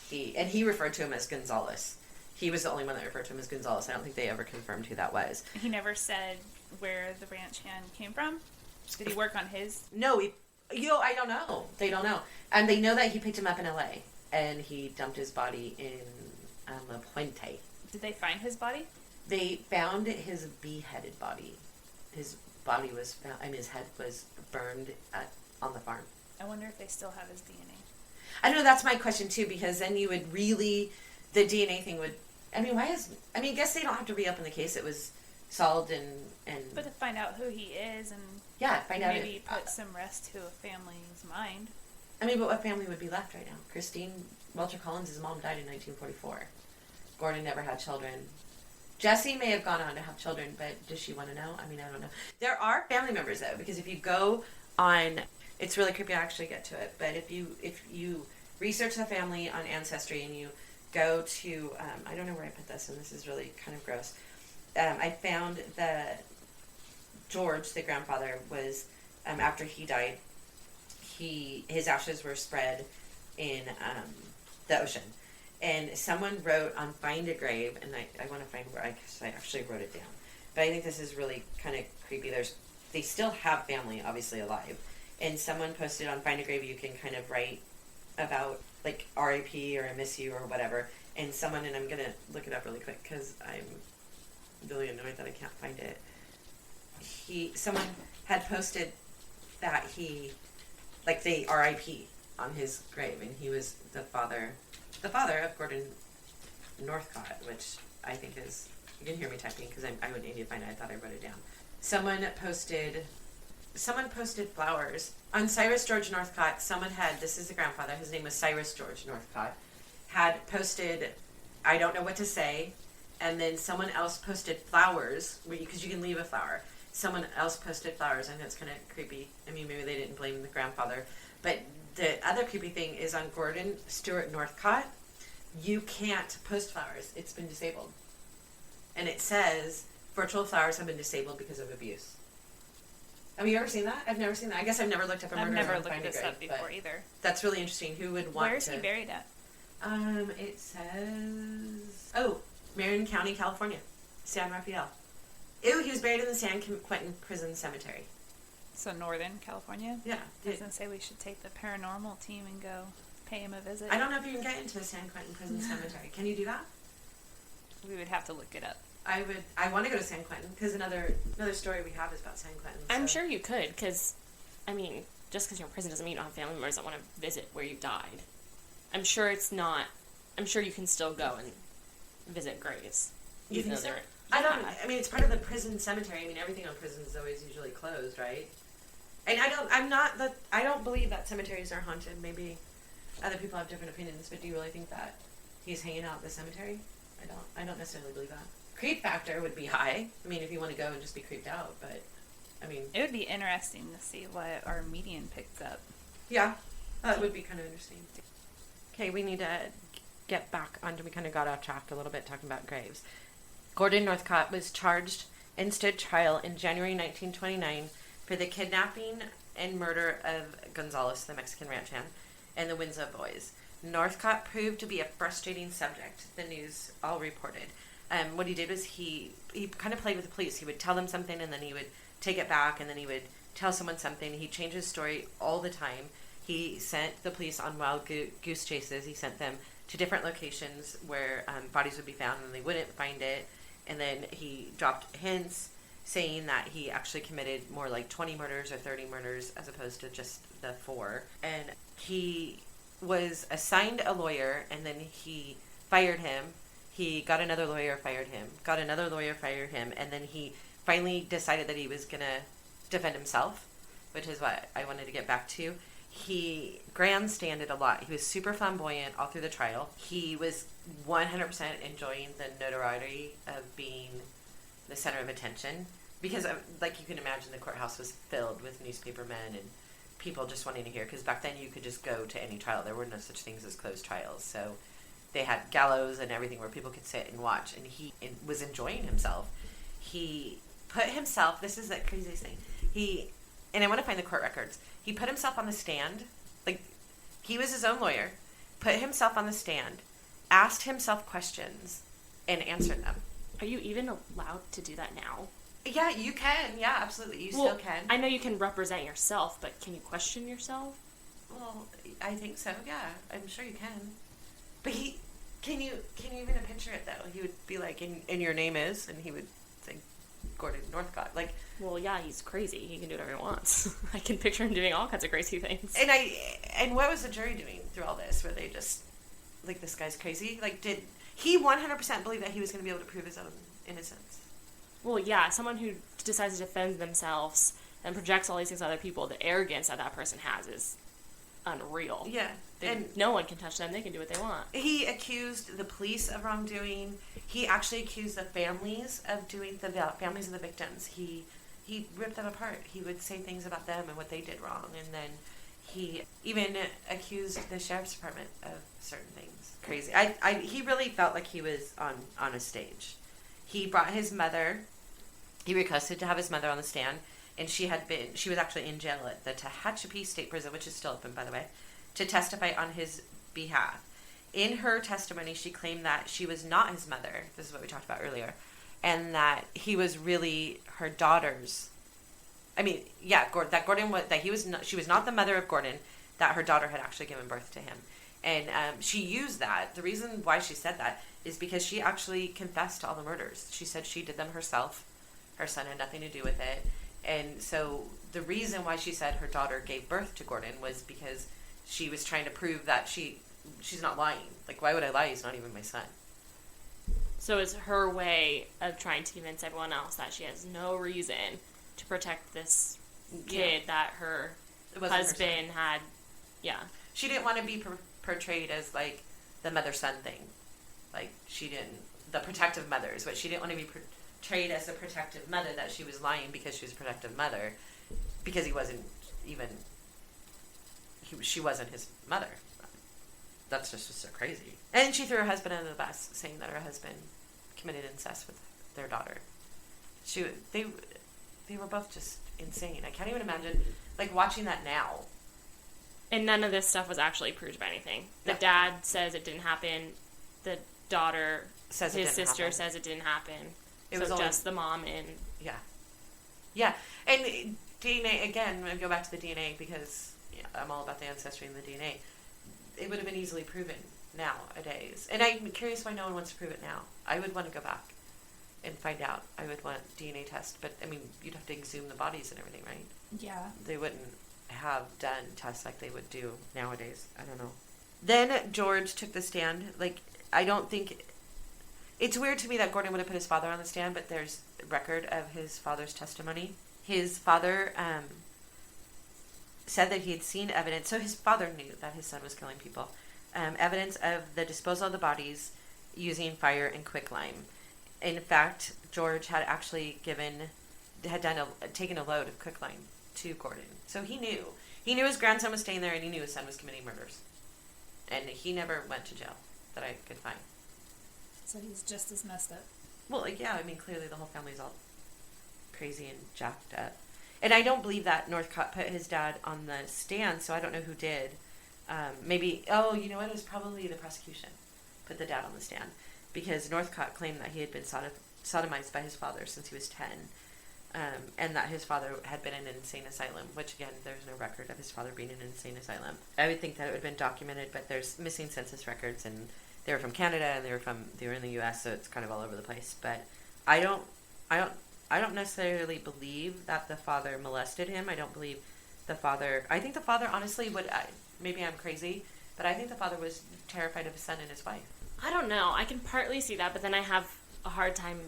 He referred to him as Gonzalez. He was the only one that referred to him as Gonzalez. I don't think they ever confirmed who that was. He never said where the ranch hand came from? Did he work on his? No, I don't know. They don't know. And they know that he picked him up in LA, and he dumped his body in La Puente. Did they find his body? They found his beheaded body. His body was found, his head was burned on the farm. I wonder if they still have his DNA. I don't know, that's my question too, because then you would really, the DNA thing would, I guess they don't have to reopen the case. It was solved and But to find out who he is and find out maybe put some rest to a family's mind. But what family would be left right now? Christine Welcher Collins' mom died in 1944. Gordon never had children. Jessie may have gone on to have children, but does she want to know? I don't know. There are family members, though, because if you go on, it's really creepy, I'll actually get to it, but if you research the family on Ancestry and you go to, I don't know where I put this, and this is really kind of gross. I found that George, the grandfather, was, after he died, his ashes were spread in the ocean. And someone wrote on Find a Grave, and I want to find where I actually wrote it down. But I think this is really kind of creepy. They still have family, obviously, alive. And someone posted on Find a Grave, you can kind of write about, like, R.I.P. or I miss you or whatever. And I'm going to look it up really quick because I'm really annoyed that I can't find it. Someone had posted that they R.I.P. on his grave, and he was the father of Gordon Northcott, which I think is, you can hear me typing because I would need to find it. I thought I wrote it down. Someone posted flowers. On Cyrus George Northcott, this is the grandfather, his name was Cyrus George Northcott, had posted, I don't know what to say, and then someone else posted flowers, because you can leave a flower. Someone else posted flowers. I know it's kind of creepy. Maybe they didn't blame the grandfather, but the other creepy thing is on Gordon Stewart Northcott, you can't post flowers. It's been disabled. And it says, virtual flowers have been disabled because of abuse. Have you ever seen that? I've never seen that. I guess I've never looked up a murder. I've never looked this up before either. That's really interesting. Who would want to... Where is he buried at? It says... Marion County, California. San Rafael. Ew, he was buried in the San Quentin Prison Cemetery. So Northern California? Yeah. I was going to say we should take the paranormal team and go pay him a visit. I don't know if you can get into the San Quentin Prison Cemetery. Can you do that? We would have to look it up. I want to go to San Quentin because another story we have is about San Quentin. So. I'm sure you could, because, just because you're in prison doesn't mean you don't have family members that want to visit where you died. I'm sure you can still go and visit graves. You think so? Yeah. It's part of the prison cemetery. Everything on prison is always usually closed, right? And I don't believe that cemeteries are haunted. Maybe other people have different opinions, but do you really think that he's hanging out at the cemetery? I don't necessarily believe that. creep factor would be high. I mean, if you want to go and just be creeped out, but I mean, It would be interesting to see what our median picks up. yeah, that would be kind of interesting. Okay, we need to get back onto, we kind of got off track a little bit talking about graves. Gordon Northcott was charged and stood trial in January 1929 for the kidnapping and murder of Gonzalez, the Mexican ranch hand, and the Windsor boys. Northcott proved to be a frustrating subject, the news all reported. What he did was he kind of played with the police. He would tell them something and then he would take it back and then he would tell someone something. He changed his story all the time. He sent the police on wild goose chases. He sent them to different locations where bodies would be found and they wouldn't find it. And then he dropped hints saying that he actually committed more like 20 murders or 30 murders as opposed to just the 4. And he was assigned a lawyer and then he fired him. He got another lawyer, fired him. Got another lawyer, fired him. And then he finally decided that he was going to defend himself, which is what I wanted to get back to. He grandstanded a lot. He was super flamboyant all through the trial. He was 100% enjoying the notoriety of being the center of attention. Because, like you can imagine, the courthouse was filled with newspapermen and people just wanting to hear. Because back then you could just go to any trial. There were no such things as closed trials. So they had gallows and everything where people could sit and watch. And he was enjoying himself. He put himself, this is the craziest thing, and I want to find the court records, he put himself on the stand, like, he was his own lawyer, put himself on the stand, asked himself questions, and answered them. Are you even allowed to do that now? Yeah, you can. Yeah, absolutely. You still can. I know you can represent yourself, but can you question yourself? Well, I think so, yeah. I'm sure you can. But can you even picture it, though? He would be like, and your name is, and he would say, Gordon Northcott. Like, well, yeah, he's crazy. He can do whatever he wants. I can picture him doing all kinds of crazy things. And what was the jury doing through all this? Were they just, like, this guy's crazy? Like, did he 100% believe that he was going to be able to prove his own innocence? Well, yeah, someone who decides to defend themselves and projects all these things on other people, the arrogance that person has is unreal. Yeah. And no one can touch them. They can do what they want. He accused the police of wrongdoing. He actually accused the families of doing, the families of the victims. He ripped them apart. He would say things about them and what they did wrong. And then he even accused the sheriff's department of certain things. Crazy. He really felt like he was on a stage. He brought his mother. He requested to have his mother on the stand. And she was actually in jail at the Tehachapi State Prison, which is still open, by the way, to testify on his behalf. In her testimony, she claimed that she was not his mother. This is what we talked about earlier. And that he was really her daughter's. I mean, yeah, that Gordon was, that he was not, she was not the mother of Gordon, that her daughter had actually given birth to him. And she used that. The reason why she said that is because she actually confessed to all the murders. She said she did them herself. Her son had nothing to do with it. And so the reason why she said her daughter gave birth to Gordon was because she was trying to prove that she's not lying. Like, why would I lie? He's not even my son. So it's her way of trying to convince everyone else that she has no reason to protect this kid that her husband had. Yeah. She didn't want to be portrayed as, like, the mother-son thing. Like, she didn't, the protective mother is what she didn't want to be portrayed as the protective mother, that she was lying because she was a protective mother, because he wasn't even, she wasn't his mother. That's just so crazy. And she threw her husband under the bus, saying that her husband committed incest with their daughter. They were both just insane. I can't even imagine, like, watching that now. And none of this stuff was actually proved by anything. The No. dad says it didn't happen. The daughter, Says it his didn't sister, happen. says it didn't happen. It So was only just the mom and... Yeah. And DNA, again, I go back to the DNA because I'm all about the ancestry and the DNA. It would have been easily proven nowadays. And I'm curious why no one wants to prove it now. I would want to go back and find out. I would want DNA tests. But, I mean, you'd have to exhume the bodies and everything, right? Yeah. They wouldn't have done tests like they would do nowadays. I don't know. Then George took the stand. Like, I don't think... It's weird to me that Gordon would have put his father on the stand, but there's record of his father's testimony. His father said that he had seen evidence. So his father knew that his son was killing people. Evidence of the disposal of the bodies using fire and quicklime. In fact, George had actually taken a load of quicklime to Gordon. So he knew. He knew his grandson was staying there, and he knew his son was committing murders. And he never went to jail that I could find. So he's just as messed up. Well, yeah, I mean, clearly the whole family's all crazy and jacked up. And I don't believe that Northcott put his dad on the stand, so I don't know who did. Maybe, you know what, it was probably the prosecution put the dad on the stand. Because Northcott claimed that he had been sodomized by his father since he was 10. And that his father had been in an insane asylum, which, again, there's no record of his father being in an insane asylum. I would think that it would have been documented, but there's missing census records, and they were from Canada, and they were in the U.S., so it's kind of all over the place. But I don't necessarily believe that the father molested him. I don't believe the father... I think the father, honestly, maybe I'm crazy, but I think the father was terrified of his son and his wife. I don't know. I can partly see that, but then I have a hard time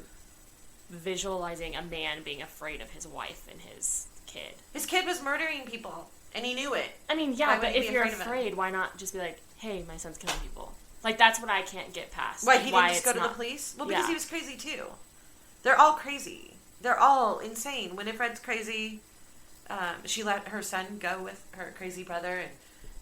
visualizing a man being afraid of his wife and his kid. His kid was murdering people, and he knew it. I mean, yeah, but if you're afraid, why not just be like, hey, my son's killing people? Like, that's what I can't get past. Why, he didn't just go to the police? Well, because he was crazy, too. They're all crazy. They're all insane. Winifred's crazy. She let her son go with her crazy brother,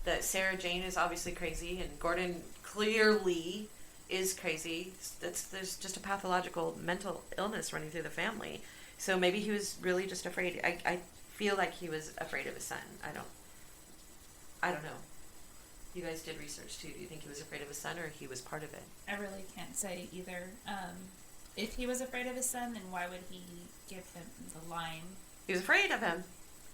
and Sarah Jane is obviously crazy, and Gordon clearly is crazy. There's just a pathological mental illness running through the family. So maybe he was really just afraid. I feel like he was afraid of his son. I don't know. You guys did research too. Do you think he was afraid of his son, or he was part of it? I really can't say either. If he was afraid of his son, then why would he give him the line? He was afraid of him.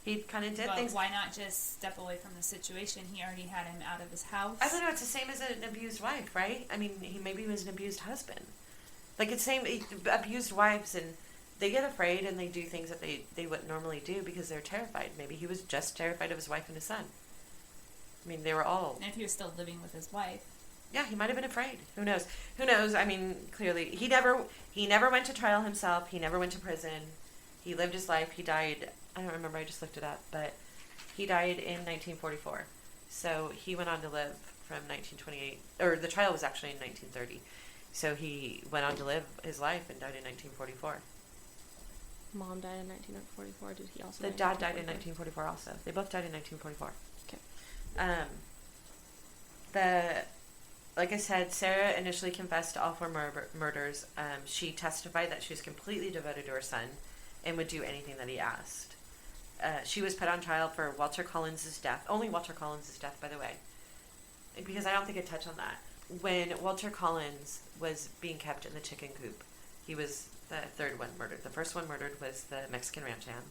He kind of did things. Why not just step away from the situation? He already had him out of his house. I don't know. It's the same as an abused wife, right? I mean, maybe he was an abused husband. Like, it's same abused wives, and they get afraid and they do things that they wouldn't normally do because they're terrified. Maybe he was just terrified of his wife and his son. I mean, they were all... And if he was still living with his wife. Yeah, he might have been afraid. Who knows? Who knows? I mean, clearly, he never went to trial himself. He never went to prison. He lived his life. He died... I don't remember, I just looked it up, but he died in 1944. So he went on to live from 1928, or the trial was actually in 1930. So he went on to live his life and died in 1944. Mom died in 1944. Did he also? The dad died in 1944 also. They both died in 1944. Okay. Like I said, Sarah initially confessed to all 4 murders. She testified that she was completely devoted to her son and would do anything that he asked. She was put on trial for Walter Collins' death. Only Walter Collins' death, by the way. Because I don't think I touched on that. When Walter Collins was being kept in the chicken coop, he was the 3rd one murdered. The first one murdered was the Mexican ranch hand.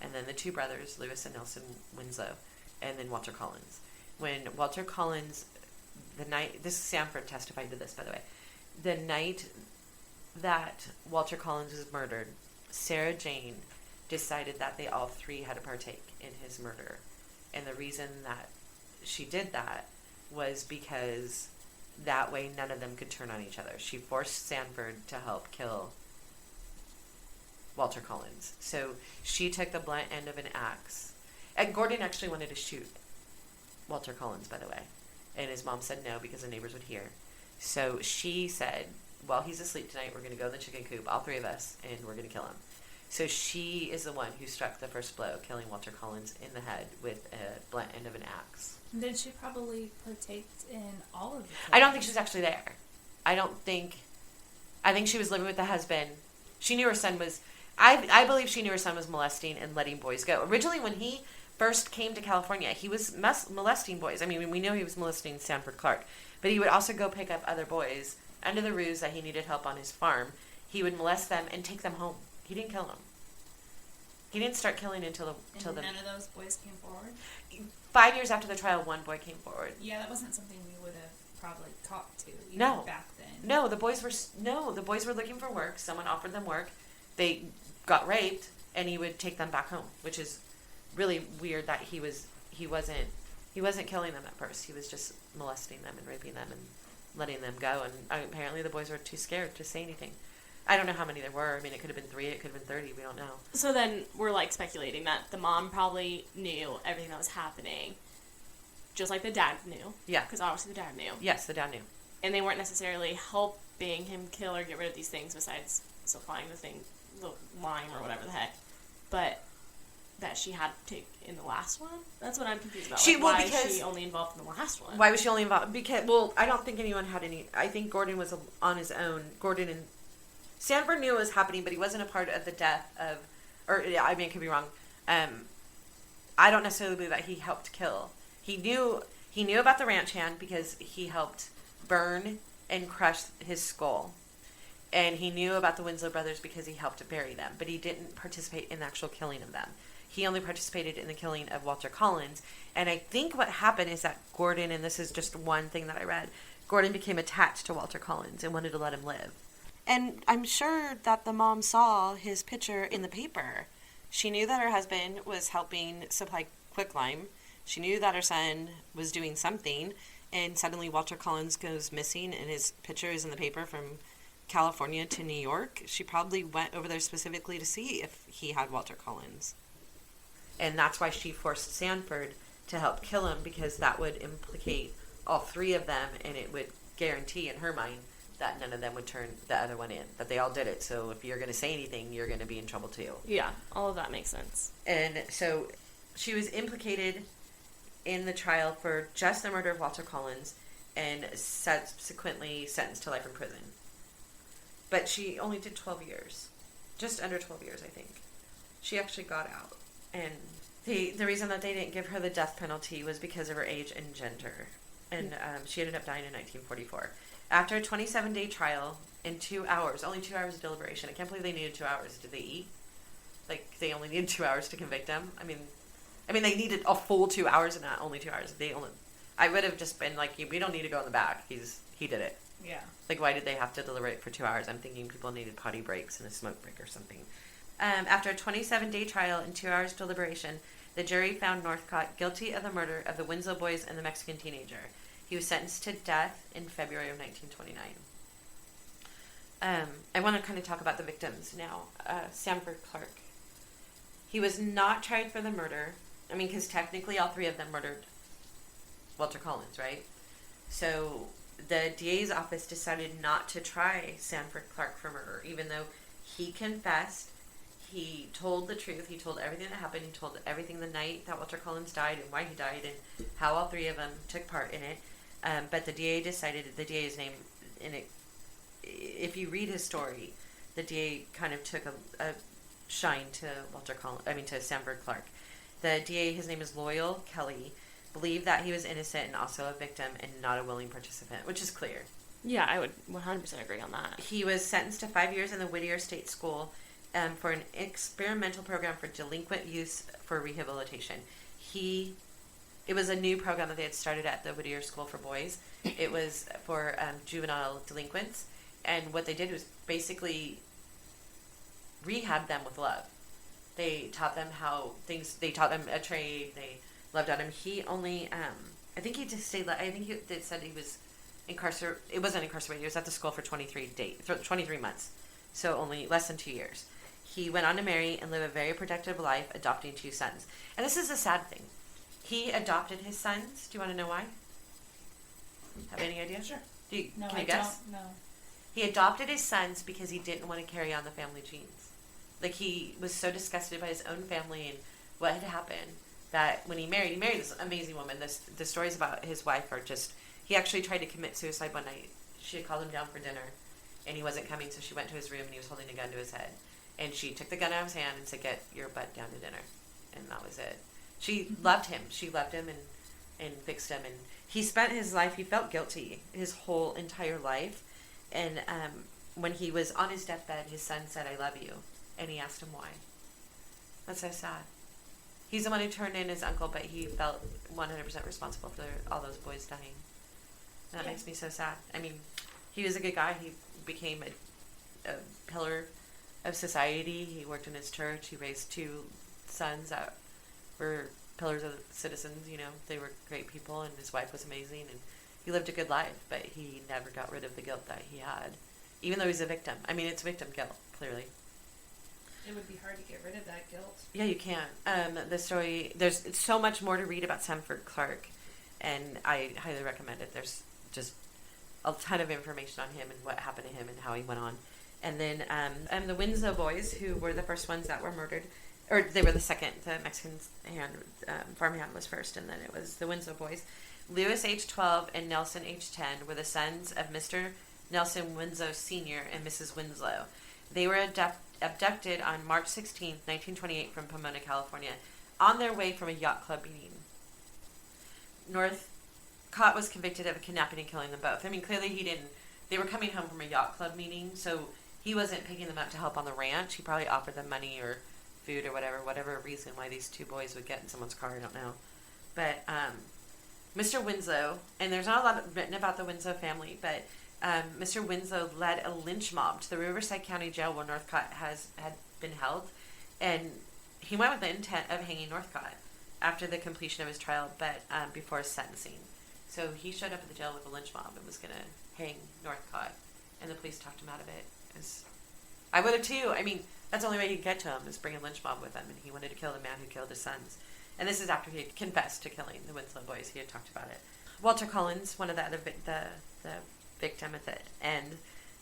And then the 2 brothers, Lewis and Nelson Winslow. And then Walter Collins. When Walter Collins, this Sanford testified to this, by the way. The night that Walter Collins was murdered, Sarah Jane decided that they all 3 had to partake in his murder. And the reason that she did that was because that way none of them could turn on each other. She forced Sanford to help kill Walter Collins. So she took the blunt end of an axe. And Gordon actually wanted to shoot Walter Collins, by the way. And his mom said no because the neighbors would hear. So she said, while he's asleep tonight, we're going to go in the chicken coop, all 3 of us, and we're going to kill him. So she is the one who struck the first blow, killing Walter Collins in the head with a blunt end of an axe. Then she probably partaked in all of the killings. I don't think she was actually there. I think she was living with the husband. She knew her son was... I believe she knew her son was molesting and letting boys go. Originally, when he first came to California, he was molesting boys. I mean, we know he was molesting Sanford Clark. But he would also go pick up other boys under the ruse that he needed help on his farm. He would molest them and take them home. He didn't kill them. He didn't start killing until none of those boys came forward? 5 years after the trial, 1 boy came forward. Yeah, that wasn't something we would have probably caught to back then. No, the boys were looking for work. Someone offered them work. They got raped, and he would take them back home, which is really weird that he wasn't killing them at first. He was just molesting them and raping them and letting them go. And apparently the boys were too scared to say anything. I don't know how many there were. I mean, it could have been 3, it could have been 30, we don't know. So then we're like speculating that the mom probably knew everything that was happening, just like the dad knew. Yeah. Because obviously the dad knew. Yes, the dad knew. and they weren't necessarily helping him kill or get rid of these things besides supplying the lime or whatever the heck, but that she had to take in the last one. That's what I'm confused about. Why is she only involved in the last one? Why was she only involved? Because, well, I don't think anyone had any. I think Gordon was on his own. Gordon and Sanford knew it was happening, but he wasn't a part of the death of, or I mean, I could be wrong. I don't necessarily believe that he helped kill. He knew about the ranch hand because he helped burn and crush his skull. And he knew about the Winslow brothers because he helped bury them, but he didn't participate in the actual killing of them. He only participated in the killing of Walter Collins. And I think what happened is that Gordon, and this is just one thing that I read, Gordon became attached to Walter Collins and wanted to let him live. And I'm sure that the mom saw his picture in the paper. She knew that her husband was helping supply quicklime. She knew that her son was doing something, and suddenly Walter Collins goes missing, and his picture is in the paper from California to New York. She probably went over there specifically to see if he had Walter Collins. And that's why she forced Sanford to help kill him, because that would implicate all three of them, and it would guarantee in her mind that none of them would turn the other one in, that they all did it. So if you're going to say anything, you're going to be in trouble too. Yeah, all of that makes sense. And so she was implicated in the trial for just the murder of Walter Collins and subsequently sentenced to life in prison. But she only did 12 years. Just under 12 years, I think. She actually got out. And the reason that they didn't give her the death penalty was because of her age and gender. And she ended up dying in 1944. After a 27-day trial in 2 hours, only 2 hours of deliberation. I can't believe they needed 2 hours. Did they eat? Like, they only needed 2 hours to convict him? I mean, they needed a full 2 hours and not only 2 hours. I would have just been like, we don't need to go in the back. He did it. Yeah. Like, why did they have to deliberate for 2 hours? I'm thinking people needed potty breaks and a smoke break or something. After a 27-day trial and 2 hours deliberation, the jury found Northcott guilty of the murder of the Winslow boys and the Mexican teenager. He was sentenced to death in February of 1929. I want to kind of talk about the victims now. Sanford Clark. He was not tried for the murder. I mean, because technically all three of them murdered Walter Collins, right? So the DA's office decided not to try Sanford Clark for murder, even though he confessed. He told the truth. He told everything that happened. He told everything the night that Walter Collins died and why he died and how all three of them took part in it. But the DA decided, the DA's name, in it, if you read his story, the DA kind of took a shine to to Sanford Clark. The DA, his name is Loyal Kelly, believed that he was innocent and also a victim and not a willing participant, which is clear. Yeah, I would 100% agree on that. He was sentenced to 5 years in the Whittier State School for an experimental program for delinquent youth for rehabilitation. It was a new program that they had started at the Whittier School for Boys. It was for juvenile delinquents, and what they did was basically rehab them with love. They taught them they taught them a trade, they loved on him. He only, I think he just stayed, they said he was incarcerated. It wasn't incarcerated, he was at the school for 23 months, so only less than 2 years. He went on to marry and live a very productive life, adopting 2 sons. And this is a sad thing. He adopted his sons. Do you want to know why? Have any idea? Sure. Can you guess? Don't know. He adopted his sons because he didn't want to carry on the family genes. Like, he was so disgusted by his own family and what had happened that when he married this amazing woman. The stories about his wife are just... He actually tried to commit suicide one night. She had called him down for dinner, and he wasn't coming, so she went to his room, and he was holding a gun to his head. And she took the gun out of his hand and said, "Get your butt down to dinner." And that was it. She loved him. She loved him and fixed him. And he spent his life, he felt guilty his whole entire life. And when he was on his deathbed, his son said, "I love you." And he asked him why. That's so sad. He's the one who turned in his uncle, but he felt 100% responsible for all those boys dying. And that makes me so sad. I mean, he was a good guy. He became a pillar of society. He worked in his church. He raised 2 sons that were pillars of citizens. You know, they were great people, and his wife was amazing, and he lived a good life, but he never got rid of the guilt that he had, even though he's a victim. I mean, it's victim guilt, clearly. It would be hard to get rid of that guilt. Yeah, you can. The story, there's so much more to read about Sanford Clark, and I highly recommend it. There's just a ton of information on him and what happened to him and how he went on. And then the Winslow boys, who were the first ones that were murdered, or they were the second. The Mexican farmhand was first, and then it was the Winslow boys. Lewis, age 12, and Nelson, age 10, were the sons of Mr. Nelson Winslow Sr. and Mrs. Winslow. They were abducted on March 16, 1928, from Pomona, California, on their way from a yacht club meeting. Northcott was convicted of kidnapping and killing them both. I mean, clearly he didn't. They were coming home from a yacht club meeting, so he wasn't picking them up to help on the ranch. He probably offered them money or food or whatever reason why these two boys would get in someone's car, I don't know. But Mr. Winslow, and there's not a lot written about the Winslow family, but Mr. Winslow led a lynch mob to the Riverside County Jail where Northcott had been held, and he went with the intent of hanging Northcott after the completion of his trial, but before his sentencing. So he showed up at the jail with a lynch mob and was going to hang Northcott, and the police talked him out of it. I would have too. I mean, that's the only way he could get to him, is bring a lynch mob with him, and he wanted to kill the man who killed his sons. And this is after he had confessed to killing the Winslow boys. He had talked about it. Walter Collins, one of the other the victim at the end,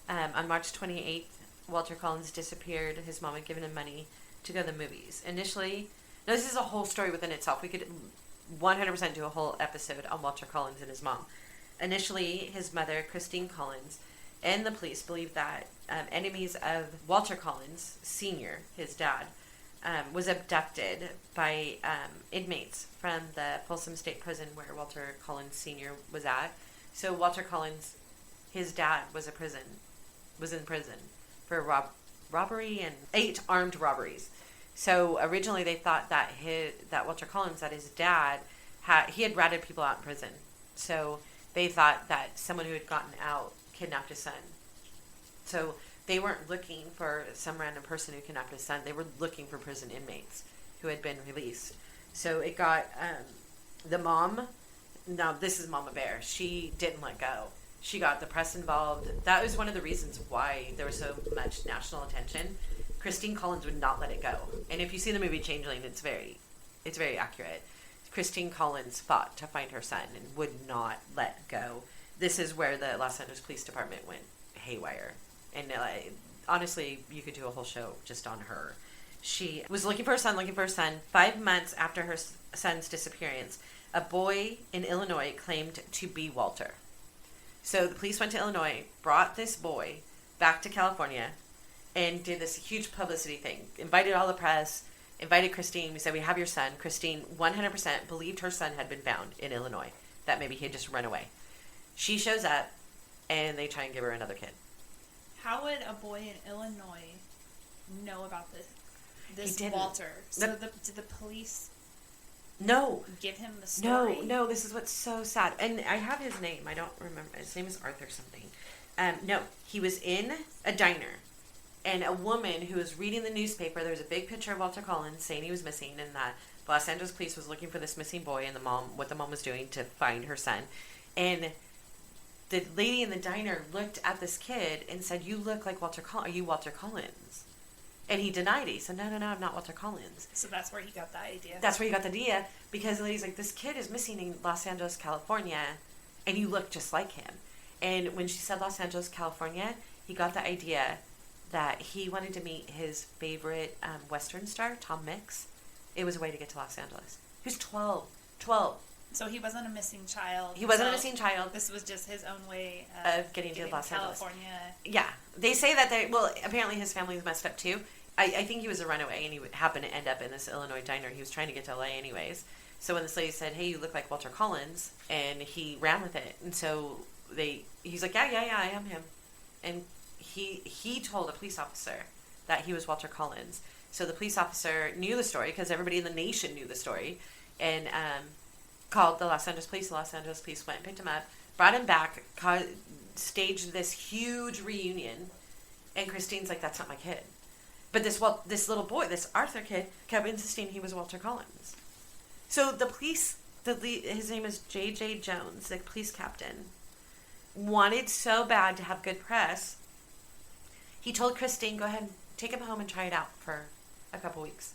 on March 28th, Walter Collins disappeared. His mom had given him money to go to the movies. Initially, now this is a whole story within itself. We could 100% do a whole episode on Walter Collins and his mom. Initially, his mother, Christine Collins, and the police believed that enemies of Walter Collins, Sr., his dad, was abducted by inmates from the Folsom State Prison where Walter Collins Sr. was at. So Walter Collins, his dad, was in prison for robbery and 8 armed robberies. So originally they thought that Walter Collins, that his dad, had ratted people out in prison. So they thought that someone who had gotten out kidnapped his son. So they weren't looking for some random person who kidnapped his son. They were looking for prison inmates who had been released. So it got the mom. Now this is Mama Bear. She didn't let go. She got the press involved. That was one of the reasons why there was so much national attention. Christine Collins would not let it go. And if you see the movie Changeling, it's very accurate. Christine Collins fought to find her son and would not let go. This is where the Los Angeles Police Department went haywire. And honestly, you could do a whole show just on her. She was looking for her son. 5 months after her son's disappearance, a boy in Illinois claimed to be Walter. So the police went to Illinois, brought this boy back to California, and did this huge publicity thing. Invited all the press, invited Christine. We said, we have your son. Christine 100% believed her son had been found in Illinois, that maybe he had just run away. She shows up, and they try and give her another kid. How would a boy in Illinois know about this He Walter? So did the police No. give him the story? No, this is what's so sad. And I have his name. I don't remember. His name is Arthur something. No, he was in a diner, and a woman who was reading the newspaper, there was a big picture of Walter Collins saying he was missing, and that the Los Angeles police was looking for this missing boy, and what the mom was doing to find her son. And the lady in the diner looked at this kid and said, "You look like Walter Collins. Are you Walter Collins?" And he denied it. He said, no, I'm not Walter Collins. So that's where he got the idea. That's where he got the idea, because the lady's like, this kid is missing in Los Angeles, California, and you look just like him. And when she said Los Angeles, California, he got the idea that he wanted to meet his favorite Western star, Tom Mix. It was a way to get to Los Angeles. He was 12. So he wasn't a missing child. He wasn't a missing child. This was just his own way of getting to Los Angeles. California. Yeah. They say that apparently his family was messed up too. I think he was a runaway, and he would happen to end up in this Illinois diner. He was trying to get to LA anyways. So when this lady said, "Hey, you look like Walter Collins," and he ran with it, and so he's like, yeah, I am him, and he told a police officer that he was Walter Collins. So the police officer knew the story, because everybody in the nation knew the story, and called the Los Angeles police. The Los Angeles police went and picked him up, brought him back, staged this huge reunion, and Christine's like, "That's not my kid." But this little boy, this Arthur kid, kept insisting he was Walter Collins. So the police, his name is J.J. Jones, the police captain, wanted so bad to have good press. He told Christine, "Go ahead and take him home and try it out for a couple weeks."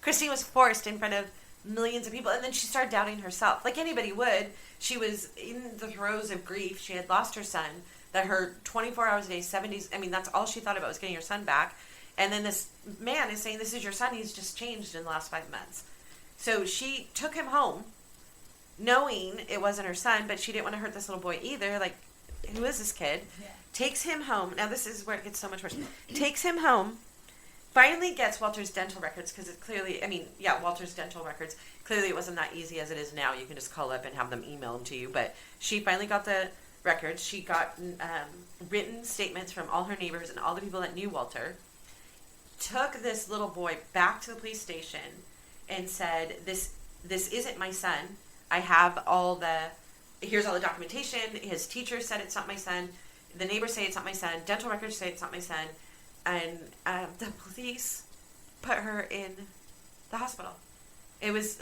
Christine was forced in front of millions of people. And then she started doubting herself, like anybody would. She was in the throes of grief. She had lost her son, that her 24 hours a day, 7 days, I mean, that's all she thought about was getting her son back. And then this man is saying, this is your son. He's just changed in the last 5 months. So she took him home, knowing it wasn't her son, but she didn't want to hurt this little boy either. Like, who is this kid? Yeah. Takes him home. Now, this is where it gets so much worse. Takes him home. Finally gets Walter's dental records, because it clearly, Walter's dental records. Clearly it wasn't that easy as it is now. You can just call up and have them email them to you. But she finally got the records. She got written statements from all her neighbors and all the people that knew Walter. Took this little boy back to the police station and said, this isn't my son. I have here's all the documentation. His teacher said it's not my son. The neighbors say it's not my son. Dental records say it's not my son. And the police put her in the hospital. It was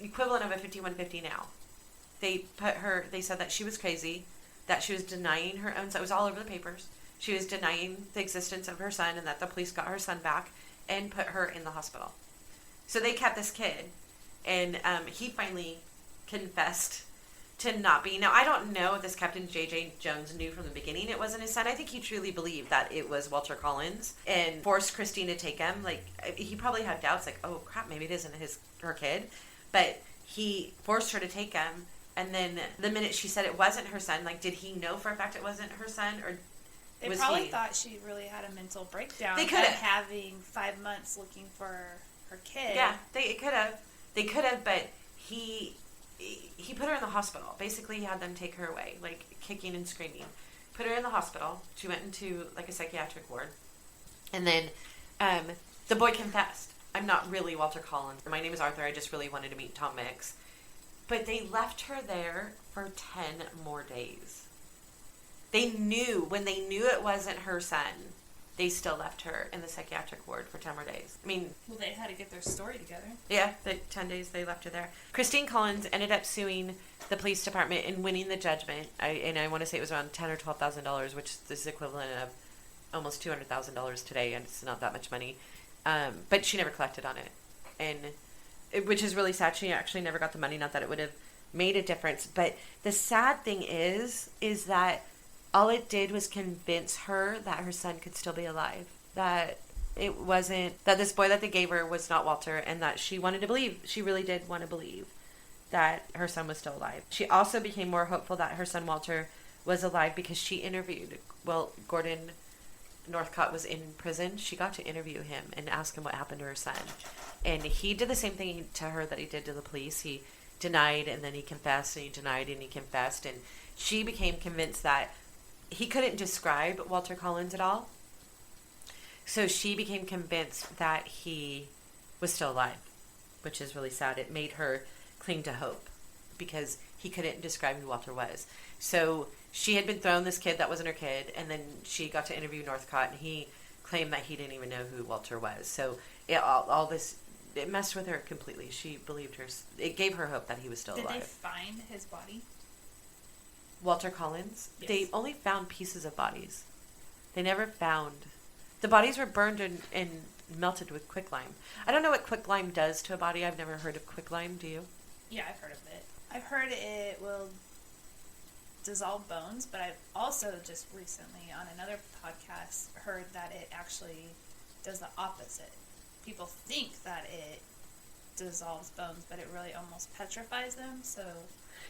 equivalent of a 5150 now. They said that she was crazy, that she was denying her own son. It was all over the papers. She was denying the existence of her son, and that the police got her son back and put her in the hospital. So they kept this kid, and he finally confessed to not being. Now, I don't know if this Captain J.J. Jones knew from the beginning it wasn't his son. I think he truly believed that it was Walter Collins and forced Christine to take him. Like, he probably had doubts, like, oh, crap, maybe it isn't her kid. But he forced her to take him, and then the minute she said it wasn't her son, like, did he know for a fact it wasn't her son, or they probably thought she really had a mental breakdown. They could have. Having 5 months looking for her kid. Yeah, they could have. They could have, but he put her in the hospital. Basically, he had them take her away, like, kicking and screaming. Put her in the hospital. She went into, like, a psychiatric ward. And then the boy confessed. I'm not really Walter Collins. My name is Arthur. I just really wanted to meet Tom Mix. But they left her there for 10 more days. When they knew it wasn't her son, they still left her in the psychiatric ward for 10 more days. I mean... Well, they had to get their story together. Yeah, the 10 days they left her there. Christine Collins ended up suing the police department and winning the judgment. I want to say it was around $10,000 or $12,000, which is equivalent of almost $200,000 today, and it's not that much money. But she never collected on it. Which is really sad. She actually never got the money, not that it would have made a difference. But the sad thing is that all it did was convince her that her son could still be alive. That it wasn't, that this boy that they gave her was not Walter, and that she wanted to believe, she really did want to believe that her son was still alive. She also became more hopeful that her son Walter was alive because she interviewed, Gordon Northcott was in prison. She got to interview him and ask him what happened to her son. And he did the same thing to her that he did to the police. He denied, and then he confessed, and he denied, and he confessed. And she became convinced that he couldn't describe Walter Collins at all. So she became convinced that he was still alive, which is really sad. It made her cling to hope because he couldn't describe who Walter was. So she had been thrown this kid that wasn't her kid, and then she got to interview Northcott, and he claimed that he didn't even know who Walter was. So all this, it messed with her completely. She believed her. It gave her hope that he was still alive. Did they find his body? Walter Collins? Yes. They only found pieces of bodies. They never found... The bodies were burned and melted with quicklime. I don't know what quicklime does to a body. I've never heard of quicklime. Do you? Yeah, I've heard of it. I've heard it will dissolve bones, but I've also just recently on another podcast heard that it actually does the opposite. People think that it dissolves bones, but it really almost petrifies them, so...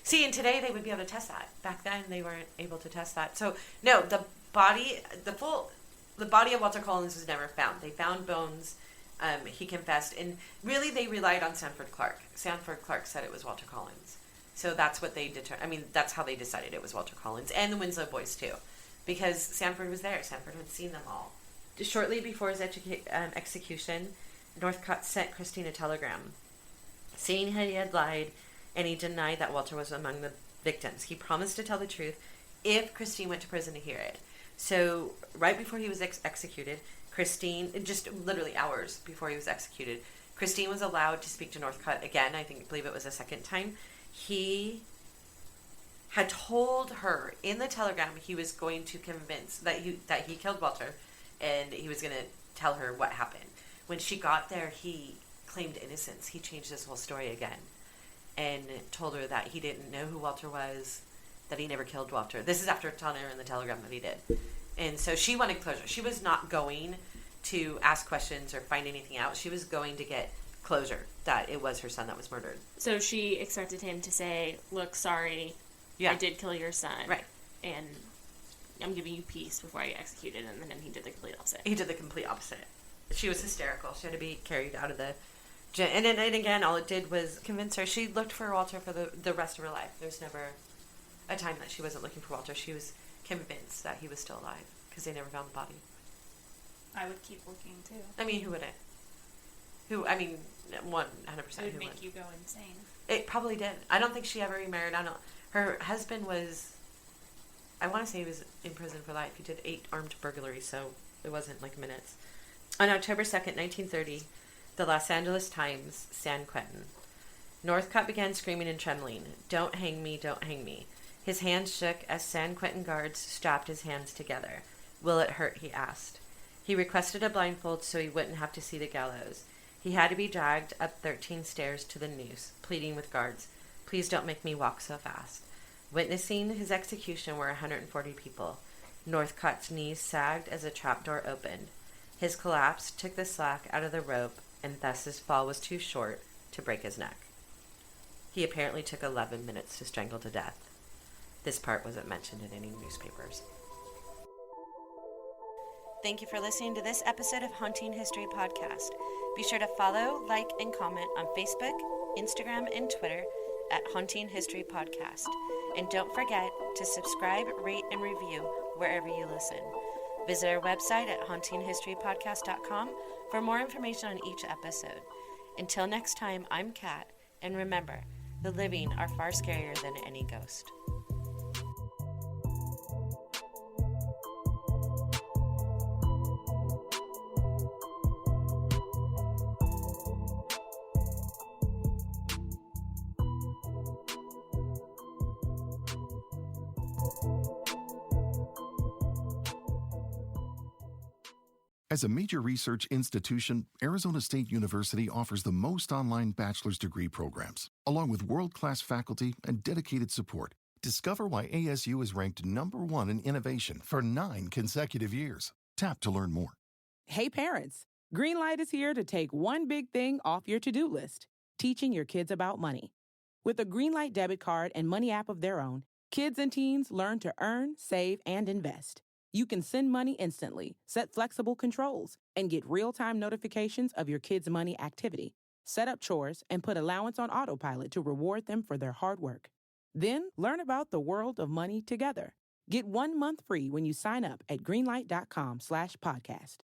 See, and today they would be able to test that. Back then, they weren't able to test that. So, no, the body of Walter Collins was never found. They found bones. He confessed, and really they relied on Sanford Clark. Sanford Clark said it was Walter Collins. So that's what they determined. I mean, that's how they decided it was Walter Collins, and the Winslow boys too, because Sanford was there. Sanford had seen them all. Shortly before his execution, Northcott sent Christine a telegram saying he had lied, and he denied that Walter was among the victims. He promised to tell the truth if Christine went to prison to hear it. So right before he was executed, Christine, just literally hours before he was executed, Christine was allowed to speak to Northcott again. I believe it was a second time. He had told her in the telegram he was going to convince that he killed Walter, and he was going to tell her what happened. When she got there, he claimed innocence, he changed his whole story again and told her that he didn't know who Walter was, that he never killed Walter. This is after telling her in the telegram that he did. And so she wanted closure. She was not going to ask questions or find anything out. She was going to get closure that it was her son that was murdered. So she expected him to say, look, sorry, I did kill your son. Right. And I'm giving you peace before I get executed. And then he did the complete opposite. He did the complete opposite. She was hysterical. She had to be carried out of the... And again, all it did was convince her. She looked for Walter for the rest of her life. There's never a time that she wasn't looking for Walter. She was convinced that he was still alive because they never found the body. I would keep looking, too. I mean, who wouldn't? 100% It would make you go insane. It probably did. I don't think she ever remarried. Her husband was... I want to say he was in prison for life. He did 8 armed burglaries, so it wasn't like minutes. On October 2nd, 1930... the Los Angeles Times, San Quentin. Northcott began screaming and trembling. Don't hang me, don't hang me. His hands shook as San Quentin guards strapped his hands together. Will it hurt, he asked. He requested a blindfold so he wouldn't have to see the gallows. He had to be dragged up 13 stairs to the noose, pleading with guards, please don't make me walk so fast. Witnessing his execution were 140 people. Northcott's knees sagged as a trapdoor opened. His collapse took the slack out of the rope, and thus his fall was too short to break his neck. He apparently took 11 minutes to strangle to death. This part wasn't mentioned in any newspapers. Thank you for listening to this episode of Haunting History Podcast. Be sure to follow, like, and comment on Facebook, Instagram, and Twitter at Haunting History Podcast. And don't forget to subscribe, rate, and review wherever you listen. Visit our website at hauntinghistorypodcast.com for more information on each episode. Until next time, I'm Kat, and remember, the living are far scarier than any ghost. As a major research institution, Arizona State University offers the most online bachelor's degree programs, along with world-class faculty and dedicated support. Discover why ASU is ranked #1 in innovation for 9 consecutive years. Tap to learn more. Hey parents, Greenlight is here to take one big thing off your to-do list, teaching your kids about money. With a Greenlight debit card and money app of their own, kids and teens learn to earn, save, and invest. You can send money instantly, set flexible controls, and get real-time notifications of your kids' money activity. Set up chores and put allowance on autopilot to reward them for their hard work. Then learn about the world of money together. Get 1 month free when you sign up at greenlight.com/podcast.